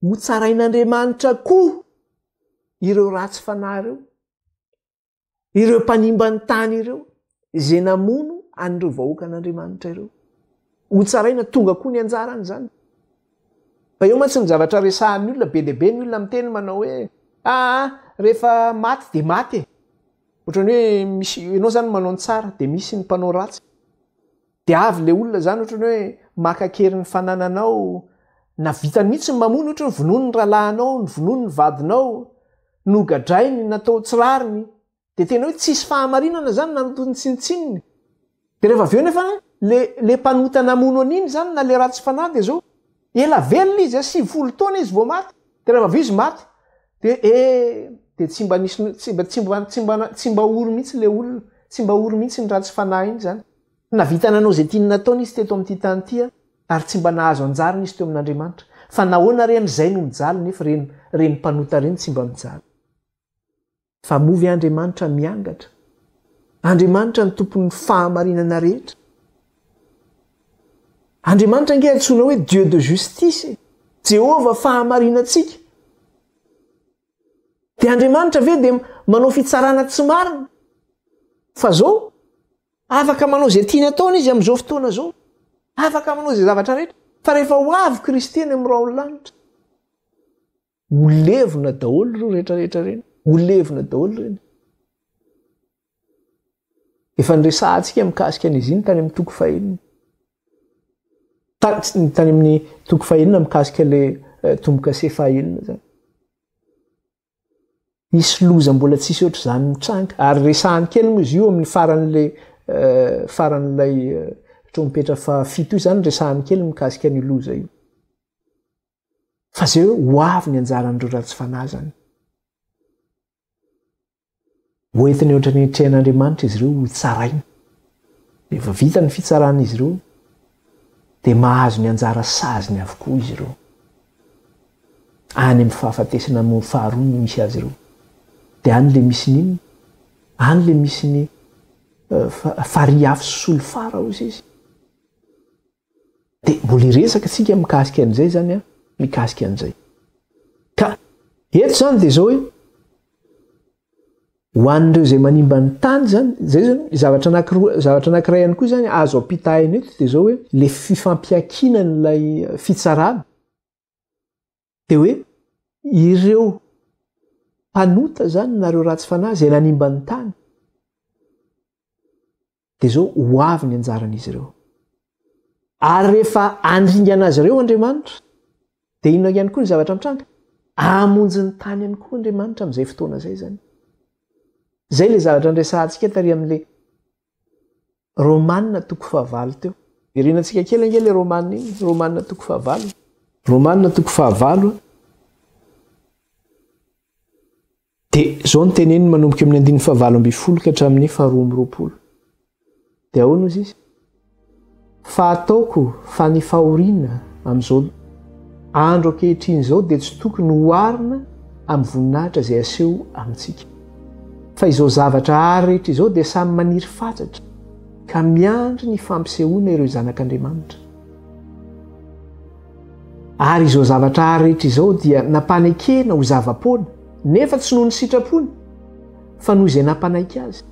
ho tsarain'Andriamanitra koa ireo ratsy fanahy ireo, ireo mpanimba ny tany ireo, izay namono an'ireo vahoakan'Andriamanitra ireo. Ho tsaraina tonga koa ny anjarany zany. Fa eo mantsy ny zavatra resahan'ny olona be dia be ny olona miteny manao hoe rehefa maty dia maty. Ohatrany hoe misy ianao zany manao ny tsara dia misy ny mpanao ratsy. Dia avy ilay olona zany ohatrany hoe makakery ny fanananao, na vitany mihitsy ny mamono, ohatrany vonono ny rahalahinao, ny vonono ny vadinao, nogadrainy, natao tsirariny. Dia tena hoe tsisy fahamarinana zany nanotony tsinitsininy. Dia rehefa avy eo nefa le mpanota namono an'iny zany na le ratsy fanahy dia zao ela velona izy 90 taona izy vao maty. Dia rehefa avy izy maty dia tsy mba ory mihitsy le olona, tsy mba ory mihitsy ny ratsy fanahy iny zany. Navita nanao izay tiany nataony izy teto amin'ity tany ity ary tsy mba nahazo anjarany izy teo amin'Andriamanitra. Fa nahoana ren'izay no mijaly nefa reny mpanota reny tsy mba mijaly. Fa movy Andriamanitra miangatra. Andriamanitra ny tompon'ny fahamarinana rehetra. Andriamanitra nge antsoina hoe Dieu de justice, Jehova fahamarinantsika. Dia Andriamanitra ve dia manao fitsarana tsy marina? Fa zao afaka manao izay tiany ataony izy amin'izao fotoana zao. Afaka manao izay zavatra rehetra. Fa rehefa ho avy Kristy eny amin'ny raolanitra, ho levona daholo ireo rehetrarehetra reny. Ho levona daholo reny. Efa niresahantsika mikasika an'izy iny tany amin'ny toko 1. Tany amin'ny toko 1 mikasika ilay tomboka sy 1 zany. Isy loza mbola tsisy ohatr' izany mitranga ary resahany kely moa izy io amin'ny faran'ilay trompetra fa 7 io zany resahany kely mikasika ny loza io. Fa zay hoe ho avy ny anjaran'ireo ratsy fanahy zany. Hoentiny ohatran'ny trehan'Andriamanitra izy ireo ho tsaraina. Rehefa vita ny fitsarana izy ireo dia mahazo ny anjara saziny avokoa izy ireo. Any amin'ny fahafatesana amin'ny faharoa ny misy azy ireo. Dia any le misy n'inona? Any le misy ny fariafy sy solofara ozy izy. Dia mbola iresaka tsika mikasika an'izay zany mikasika an'izay. Ka eto zany dia zao hoe ho an'ireo zay manimba ny tany zany zay zany zavatra anankiray ihany koa zany azo ampitahina eto dia zao hoe le fifampiankina n'ilay fitsarana dia hoe ireo mpanota zany nareo ratsy fanahy zay nanimba ny tany dia zao ho avy ny anjaran'izy ireo ary rehefa andringana azy ireo Andriamanitra dia inona ihany koa ny zavatra mitranga amonjy ny tany ihany koa Andriamanitra amin'izay fotoana zay zany zay le zavatra andresantsika tary amin'le Romanina 9 teo irinantsika kely ange le Romanina iny Romanina 9 Romanina 9 dia zao ny teneniny manomboka amin'ny 9:20 ka hatramin'ny 12:20 dia ahoana izy izy fa ataoko fa ny fahoriana amin'izao andro ankehitriny zao dia tsy tokony hoarina amin'ny voninahitra zay aseho amintsika fa izao zavatra ary rehetra izao dia samy maniry fatratra ka miandry ny fampisehoana ireo zanak'Andriamanitra ary izao zavatra ary rehetra izao dia nampanekena ho zava-poana nefa tsy noho ny sitrapony fa noho izay nampanaiky azy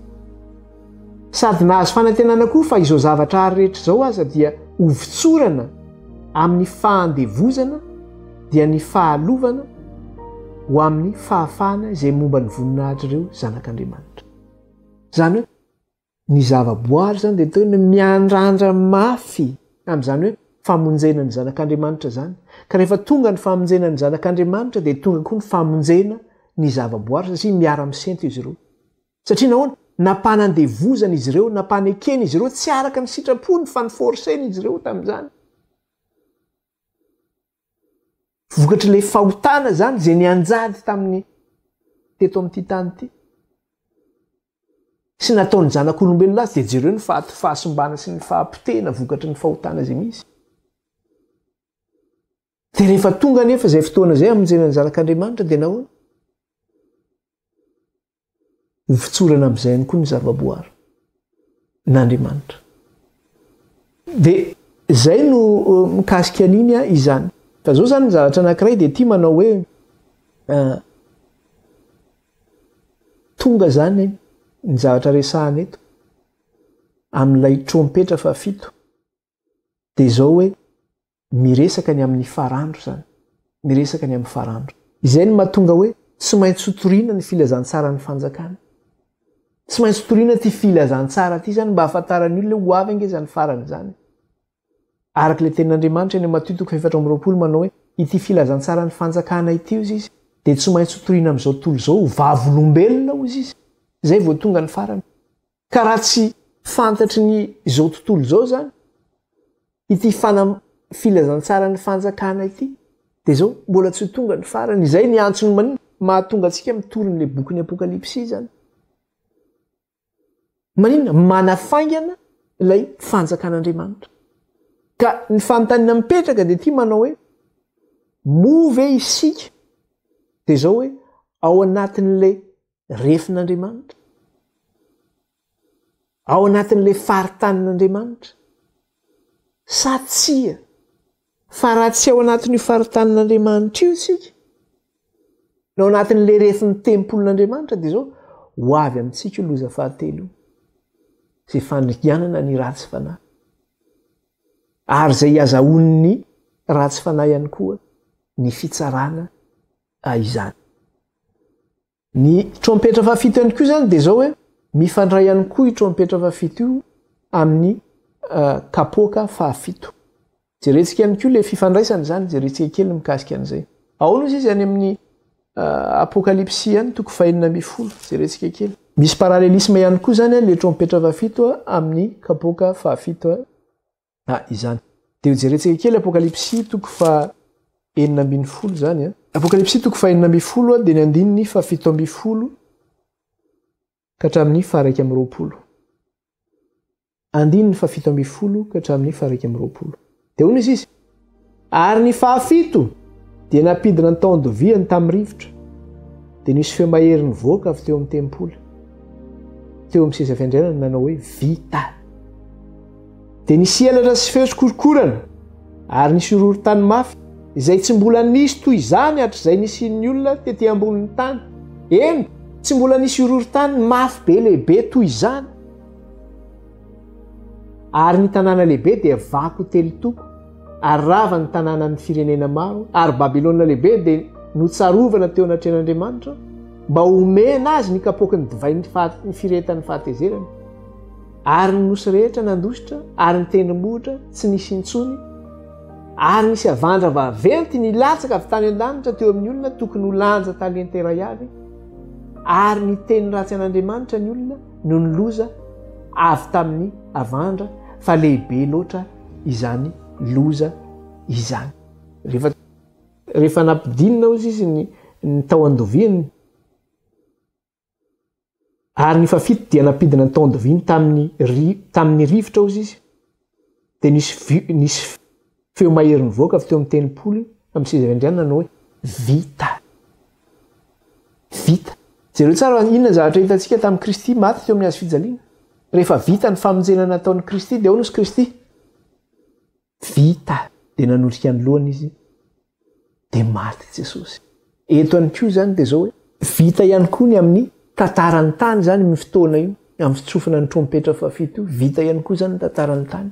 sady nahazo fanantenana koa fa izao zavatra ary rehetra izao aza dia hovitsorana amin'ny fahandevozana dia ny fahalovana ho amin'ny fahafahana izay momba ny voninahitra ireo zanak'Andriamanitra zany hoe ny zava-boary zany dia toy ny miandrandra mafy amin'izany hoe famonjena ny zanak'Andriamanitra zany ka rehefa tonga ny famonjena ny zanak'Andriamanitra dia tonga koa ny famonjena ny zava-boary satria miara-misento izy ireo satria nahoana nampanandevozana izy ireo nampanekena izy ireo tsy araka ny sitrapony fa ny forsena izy ireo tamin'izany vokatry le fahotana zany zay nianjady tamin'ny teto amin'ity tany ity sy nataony zanak'olombelona azy dia jereo ny fahasombana sy ny fahampitena vokatry ny fahotana zay misy dia rehefa tonga nefa zay fotoana zay amonjena ny zanak'Andriamanitra dia nahoana hovitsorana amin'izay ihany koa ny zava-boary n'Andriamanitra dia zay no mikasika an'iny izany fa zao zany ny zavatra anankiray dia tia manao hoe tonga zany ny zavatra resahana eto amin'ilay trompetra fahafito dia zao hoe miresaka ny amin'ny farandro zany miresaka ny amin'ny farandro izay no mahatonga hoe tsy maintsy hotoriana ny filazantsara ny fanjakana tsy maintsy hotoriana ty filazantsara ty zany mba hahafantarany olona ho avy ange zany farany zany araka le tenin'Andriamanitra eny Matio 4:20 manao hoe ity filazantsara ny fanjakana ity izy izy dia tsy maintsy hotoriana amin'izao tontolo izao ho vavolombelona izy izy zay vao tonga ny farany ka raha tsy fantatry ny izao tontolo izao zany ity filazantsara ny fanjakana ity dia zao mbola tsy tonga ny farany izay ny antsony manina mahatonga antsika mitorin'le bokin'ny apokalipsy zany manina manafaingana ilay fanjakan'Andriamanitra ka ny fanontaniana mipetraka dia tia manao hoe move isika dia zao hoe ao anatin'le refin'Andriamanitra ao anatin'le faritanin'Andriamanitra sa tsia fa raha tsy ao anatin'io faritanin'Andriamanitra io isika no ao anatin'le refin'ny tempolin'Andriamanitra dia zao ho avy amintsika io loza fahatelo zay fandriganana ny ratsy fanahy ary zay azahoan'ny ratsy fanahy ihany koa ny fitsarana izany ny trompetra fahafito ihany koa zany dia zao hoe mifandray ihany koa io trompetra fahafito io amin'ny kapoaka fahafito jerentsika ihany koa le fifandraisany zany jerentsika kely mikasika an'izay ahoana izy any amin'ny apokalipsy ihany 4:20 jerentsika kely misy paralelisme ihany koa zany le trompetra fahafito amin'ny kapoaka fahafito izany dia jerentsika kely apokalipsy 4:20 zany apokalipsy 4:20 dia ny andininy 7:20 ka hatramin'ny 1:20 andininy 7:20 ka hatramin'ny 1:20 dia hono izy ary ny fahafito dia nampidina ny taon-doviany tamin'ny rivotra dia nisy feo mahery ny voaka avy teo amin'ny tempoly teo amin'ny seza fiandrianana nanao hoe vita dia nisy elatra sy feo sikorokorana ary nisy horohorontany mafy izay tsy mbola nisy toy izany hatr'izay nisy ny olona tetỳ ambonin'ny tany eny tsy mbola nisy horohorontany mafy be lehibe toy izany. Ary ny tanàna lehibe dia vaky ho telo-toko, ary rava ny tanàna ny firenena maro, ary Babilôna lehibe dia notsarovana teo anatren'Andriamanitra mba homena azy ny kapoky ny divay ny firetan'ny fahatezerana. Ary ny nosy rehetra nandositra, ary ny tendrombohitra tsy nisy intsony, ary nisy avandra vaventy nilatsaka avy tany an-danitra teo amin'ny olona tokony ho lanja talenta iray avy, ary ny teny ratsy an'Andriamanitra ny olona no niloza avy tamin'ny avandra, fa lehibe loatra izany loza izany. Rehefa nampidinina ozy izy ny tao andoviany, ary ny fafito dia napidina ny tao andoviany tamin'ny rivotra ozy izy, dia nisy feo maherin'ny voaka avy teo amin'ny tenimpolo amin'ny sezavendriana nanao hoe vita. Vita. Jereo tsara inona zavatra hitantsika tamin'ny Kristy maty teo amin'ny hazo fijaliana. Rehefa vita ny famonjena nataon'ny Kristy dia ahoana izy Kristy? Vita. Dia nanorika ny lohany izy dia maty Jesosy. Eto any koa zany dia zao hoe vita ihany koa ny amin'ny tantaran'ny tany zany amin'ny fotoana io, amin'ny fitsofana ny trompetra fafito io, vita ihany koa zany ny tantaran'ny tany.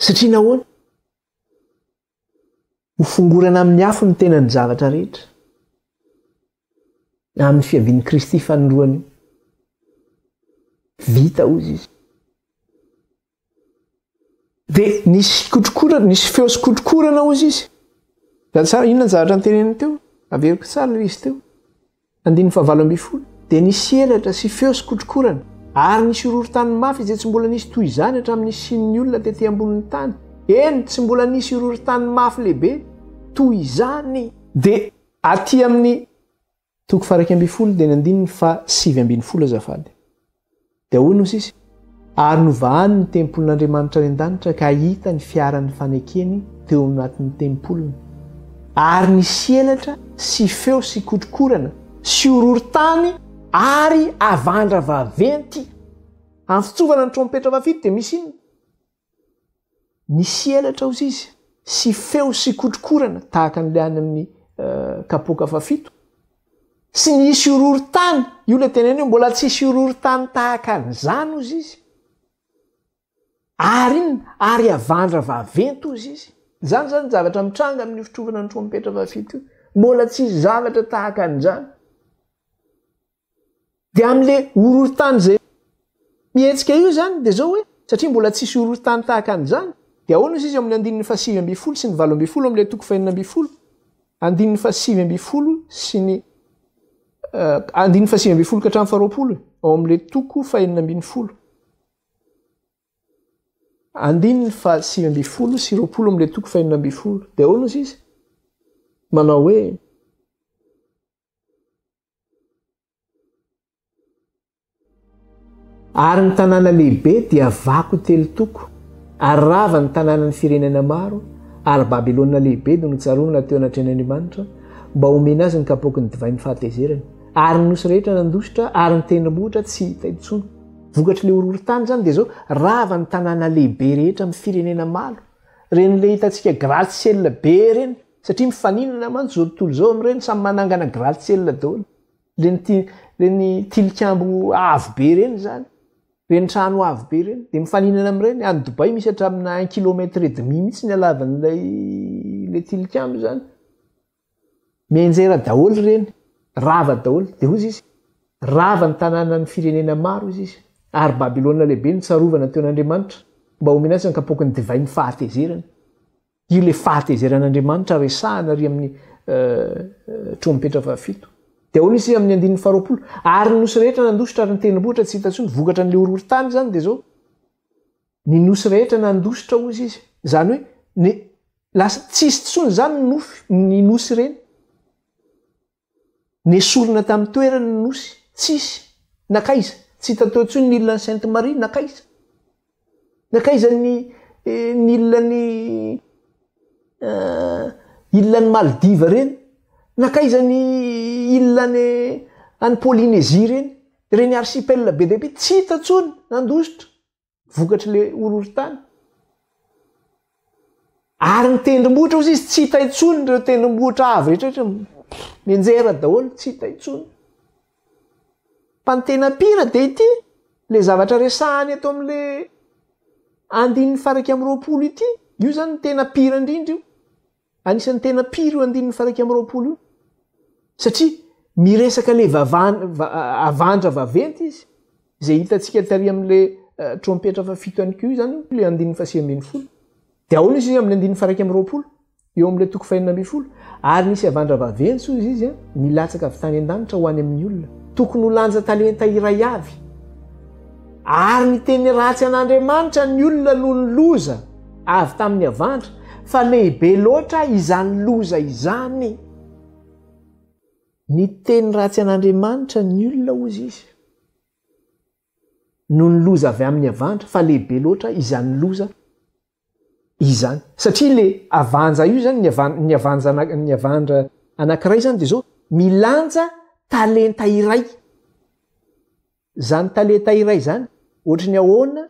Satria nahoana? Ho fongorana amin'ny afo ny tenan'ny zavatra rehetra. Amin'ny fiavian'ny Kristy fanolorany vita ozy izy. Dia nisy kotrokorana, nisy feo sy kotrokorana ozy izy. Tsara inona ny zavatra nyteneniny teo? Averiko tsara izy teo. 9:20. Dia nisy elatra sy feo sy kotrokorana, ary nisy horohorontany mafy izay tsy mbola nisy toy izany hatramin'ny sin'ny olona tetỳ ambonin'ny tany. Eny, tsy mbola nisy horohorontany mafy lehibe toy izany. Dia aty amin'ny 12 dia ny 7:20 azafady. Dia ahoana ozy izy? Ary novahany ny tempolin'Andriamanitra any an-danitra ka hita ny fiaran'ny fanekeny teo anatin'ny tempolony. Ary nisy elatra sy feo sy kotrokorana sy horohorontany ary avandra vaventy. Amin'ny fitsovana ny trompetra fafito dia misy inona? Nisy elatra ozy izy sy feo sy kotrokorana tahaka ny any amin'ny kapoka fafito. Sy nisy horohorontany, io le teneny hoe mbola tsisy horohorontany tahaka an'izany ozy izy. Ary inona? Ary avandra vaventy ozy izy. Zany zany zavatra mitranga amin'ny fitrovana ny trompetra fafito io. Mbola tsisy zavatra tahaka an'izany. Dia amin'ile horohorontany zay mihetsika io zany dia zao hoe satria mbola tsisy horohorontany tahaka an'izany, dia ahoana izy amin'ny 9:20 sy ny 8:20 amin'ilay 4:20. 9:20 sy ny 9:20 ka hatramin'ny 20 ao amin'ilay 4:20. 9:20 sy 20 amin'ilay 4:20. Dia ahoana izy? Manao hoe ary ny tanàna lehibe dia vaky telo-toko, ary rava ny tanàna ny firenena maro, ary Babilôna lehibe dia notsarovana teo anatren'Andriamanitra mba homena azy ny kapoky ny divay ny fahatezerany. Ary ny nosy rehetra nandositra, ary ny tendrombohitra tsy hita intsony. Vokatry le horohorontany zany dia zao rava ny tanàna lehibe rehetra amin'ny firenena maro. Reny le hitantsika gratte-ciel be reny, satria mifaninana mantsy zao tontolo zao amin'ireny samy manangana gratte-ciel daholo. Reny tilikambo avo be reny zany. Reny trano avo be reny dia mifaninana amin'ireny. Any Dubai misy hatramina 1,5 km mihitsy ny halavan'ilay tilikambo zany. Mienjera daholo reny, rava daholo. Dia hozy izy rava ny tanàna ny firenena maro izy izy. Ary Babilôna lehibe notsarovana teo an'Andriamanitra mba homena azy ny kapoky ny divay ny fahatezerana. Io le fahatezeran'Andriamanitra resahana ary amin'ny trompetra fafito. Dia ahoana izy amin'ny 9:20. Ary ny nosy rehetra nandositra ary ny tendrombohitra tsy hita intsony. Vokatra n'ilay horohorontany zany dia zao ny nosy rehetra nandositra ozy izy. Zany hoe lasa tsisy intsony zany ny nosy reny. Nesorina tamin'ny toerana ny nosy, tsisy. Nakaiza? Tsy hita teo intsony ny ilan'ny Sainte Marie, nakaiza? Nakaiza ny ilan'ny Maldives reny? Nakaiza ny ilan'ny any Polynésie reny? Reny archipel be dia be tsy hita intsony nandositra. Vokatry le horohorontany. Ary ny tendrombohitra ozy izy tsy hita intsony ireo tendrombohitra avo rehetra menjera daholo tsy hita intsony fa ny tena pira de ity le zavatra resahany ato am'le andininy faraky amy roapolo ity io zany ny tena pira indrindra io anisan'ny tena pira io andininy faraky amy roapolo io satria miresaka le avandra vaventy izy zay hitatsika tary am'le trompetra fa fito any ko io zany le andininy fasiambiny folo de aoana izy am'le andininy faraky amy roapolo eo am'le toko fahinina amby folo ary nisy avandra vaventy ozy izy nilatsaka avy tany an-danitra ho any amin'ny olona tokony ho lanja talenta iray avy ary ny teny ratsy an'Andriamanitra ny olona no ny loza avy tamin'ny avandra fa lehibe loatra izany loza izany ny teny ratsy an'Andriamanitra ny olona ozy izy no ny loza avy amin'ny avandra fa lehibe loatra izany loza izany satria le avanja io zany ny avandra anankiray zany de zao milanja talenta iray zany talenta iray zany ohatra ny ahoana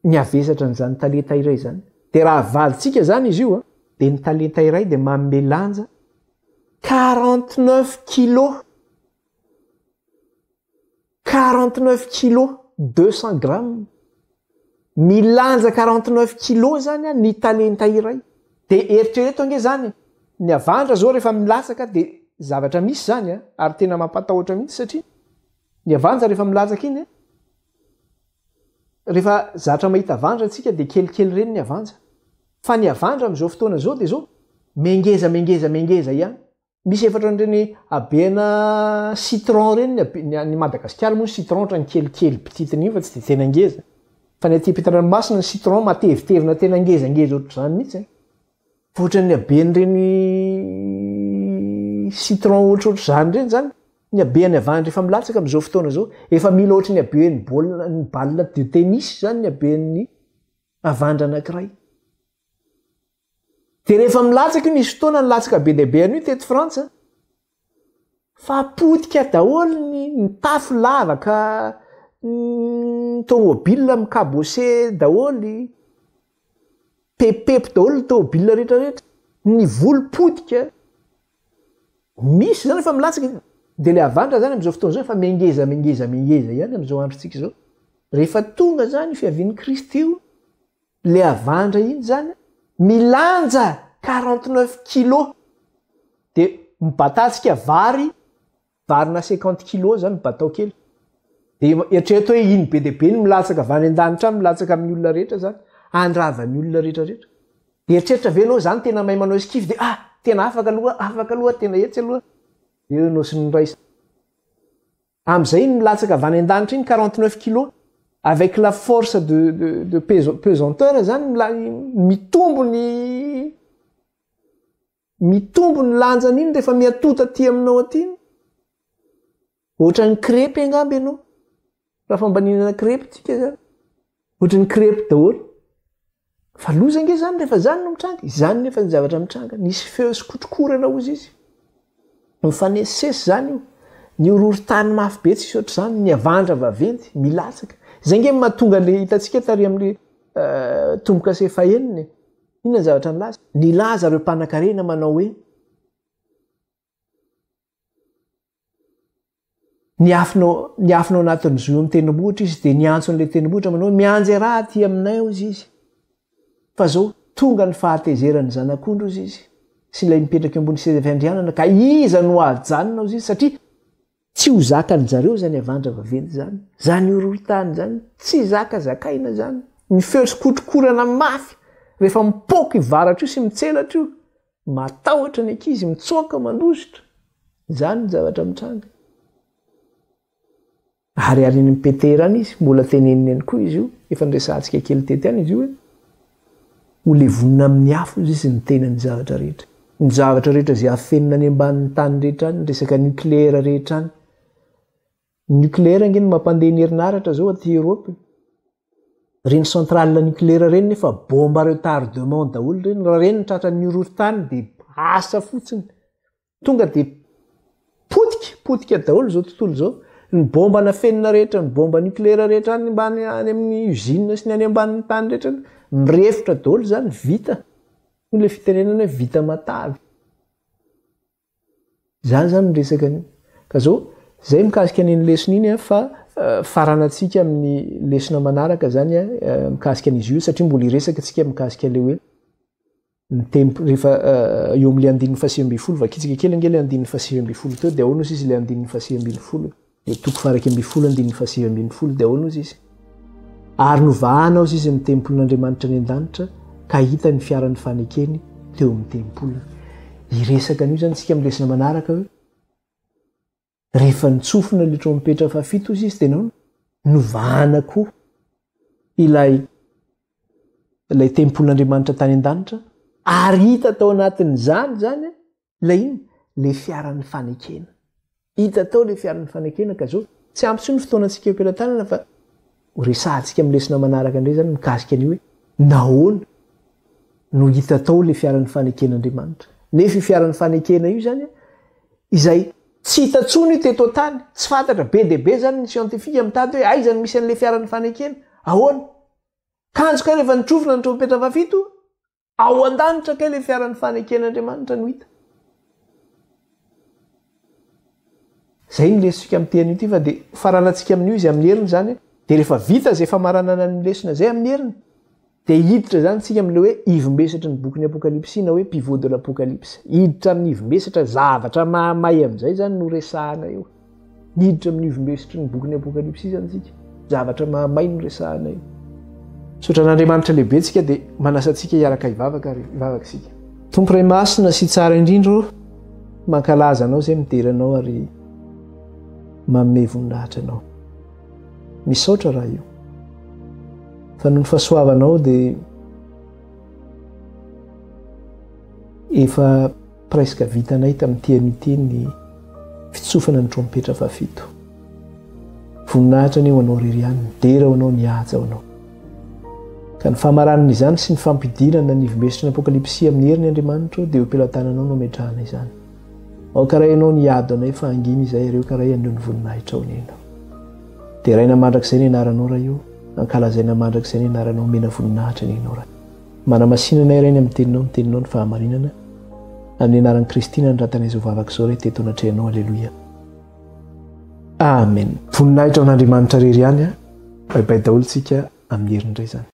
ny avesatra n'zany talenta iray zany de raha valitsika zany izy io de ny talenta iray de mamelanja 49 kilos 200 grammes milanja 49 kilos zany ny talenta iray de eritrereto ange zany ny avandra zao rehefa milatsaka de zavatra misy zany ary tena mampatahotra mihitsy satria ny avandra rehefa milatsaka iny rehefa zatra mahita avandra atsika de kelikely reny ny avandra fa ny avandra am'izao fotoana zao de zao mengeza ihany misy efatra n'ireny abena citron reny ny Madagasikara moa citron ohatrany kelikely petitiny io fa tsy de tena ngeza fa ny aty Ampitanranomasina ny citron matevitevina tena ngezangeza ohatr'izany mihitsy fa ohatran'ny aben'ireny citron ohatrohatr'izany reny zany ny abeany avandra efa milatsaka am'izao fotoana zao efa mila ohatra ny aben'ny balle de tennis zany ny aben'ny avandra anankiray de rehefa milatsaka io nisy fotoana ny latsaka be deabe an'io teto Frantsa fa potika daholo ny tafo lavaka tomobile mikabose daholo pepepo daholo ny tomobile rehetrarehetra ny volo-potika misy zany efa milatsaka de le avandra zany am'izao fotoana zao efa mengeza ihany am'izao androtsika zao rehefa tonga zany fiavian'ny Kristy io le avandra iny zany milanja 49 kilos de mibatatsika varina 50 kilos zany mibatao kely de eritrereto hoe iny be deabe ny milatsaka avany an-danitra milatsaka amin'ny olona rehetra zany andravany olona rehetrarehetra de eritreretra ve anao zany tena mahay manao skify de tena afaka aloha tena etsy aloha eo no sy ny raisa am'izay iny milatsaka avany an-danitra iny 49 kilos avec la force de pesanteur zany mitombo ny lanjany iny rehefa miatota aty aminao aty ohatran'ny crepy angamby ianao raha fambaninana crepy tsika zany ohatran'ny crepy daholo fa loza nge zany rehefa zany no mitranga izany nefa ny zavatra mitranga nisy feo sikotrokorana ozy izy mifanesesy zany io ny ororo-tany mafy be tsisy ohatr'izany ny avandra vaventy milatsaka zay nge mahatonga le hitatsika tary am'le tomboka se faheniny inona ny zavatra nilaza nilaza reo mpanan-karena manao hoe ny afinao anatin'ny zo amin'ny tendrombohitra izy de niantso n'le tendrombohitra manao mianjy raha ty aminay ozy izy fa zao tonga ny fahatezerany zanak'ondro ozy izy sy ilay mipetraka ambony seza fiandrianana ka iza no ajanona ozy izy satria tsy ho zakany zareo zany avandra vaventy zany ororo-tany zany tsy zakazakaina zany ny feo sikotrokorana mafy rehefa mipoka ivaratra io sy mitselatra io matahotra ny ankizy mitsoaka mandositra zany ny zavatra mitranga ary ariny mipeterana izy mbola teneniny any koa izy io efa nresantsika kely tety any izy io hoe ho levonina amin'ny afo izy sy ny tenany zavatra rehetra ny zavatra rehetra zay afenina any ambanin'ny tany rehetra any ny resaka nucléaire rehetra any nucléaire nge ny mampandeha ny herinaratra zao aty Europe reny centrale nucléaire reny nefa bomba retardement daholo reny raha reny nitratra ny ororo-tany de asa fotsiny tonga de potika daholo zao tontolo zao ny bomba nafenina rehetra ny bomba nucléaire rehetra any ambany any amin'ny usine sy ny any ambanin'ny tany rehetra mirefitra daholo zany vita no le fitenenana hoe vita matavy. Zany resaka ny ka zao zay mikasika an'iny lesona iny fa faranantsika amin'ny lesona manaraka zany mikasika an'izy io satria mbola iresaka antsika mikasika le hoe ny tempo rehefa eo amin'ny 120 vakitsika kely angely 120 teo dia ahoana ozy izy le 120 dia toko faraky 120 dia ahoana ozy izy ary novahana ozy izy amin'ny tempolin'Andriamanitra ny an-danitra ka hita ny fiaran'ny fanekeny teo amin'ny tempolina. Iresaka an'io zany tsika amin'ny lesona manaraka hoe rehefa nitsofina le trompetra fafito ozy izy tena novahana koa ilay tempolin'Andriamanitra tany an-danitra ary hita tao anatin'izany zany ilay iny le fiaran'ny fanekena. Hita tao le fiaran'ny fanekena ka zao tsy ampy sy ny fotoanantsika am-pelantanana fa resahantsika amin'ny lesona manaraka indray zany mikasika an'io hoe nahoana no hita tao le fiaran'ny faneken'Andriamanitra. Nefa fiaran'ny fanekena io zany izay tsy hita tsony io teto tany, tsy fantatra be dia be zany ny siantifika mitady hoe aizany misy an'le fiaran'ny fanekena. Ahoana? Kanjoka rehefa nitrofona ny trompetra fafito, ao an-danitra kay le fiaran'ny faneken'Andriamanitra no hita. Zay ny lesitsika amin'ny teny ity fa dia faranantsika amin'io izy amin'ny heriny zany dia rehefa vita zay famaranana ny lesona zay amin'ny heriny dia hiditra zany tsika amin'ilay hoe ivom-besatra ny bokin'ny Apokalipsy na hoe pivot de l'Apokalipsy. Hiditra amin'ny ivom-besatra zavatra mahamay amin'izay zany no resahana eo. Hiditra amin'ny ivom-besatra ny bokin'ny Apokalipsy zany tsika. Zavatra mahamay no resahana eo. Sotra n'Andriamanitra lehibe tsika dia manasa antsika hiaraka hivavaka ary hivavaka isika. Tompo Ray masina sy tsara indrindra mankalaza anao izay mideranao ary manome voninahitra anao. Misaotra raha io. Fa noho ny fahasoavanao dia efa presque vitanay tamin'ity an'ity ny fitsofana ny trompetra fafito. Voninahitra ny eo anao rery ihany, dera ho anao nihaja ho anao. Ka ny famaranana izany sy ny fampidinana ny ivom-besatra ny Apokalipsy amin'ny herin'ny Andriamanitra dia eo am-pelantananao no ametrahana izany. Ao karaha ianao niady anay fa anginy izay ireo karaha aneo ny voninahitra ao nenao. Dia raina mandrakizay ny anaranao raha io, ankalazaina mandrakizay ny anaranao mena voninahitra nenao raha. Manamasinana irainy amin'ny teninao ny teninao ny fahamarinana amin'ny anaran'i Kristina ny ratanay izao vavaka izao rehetra teto anatrehanao. Aleloia. Amen. Voninahitra ao n'Andriamanitra rery ihany. Baibai daholo tsika amin'ny herin'indray zany.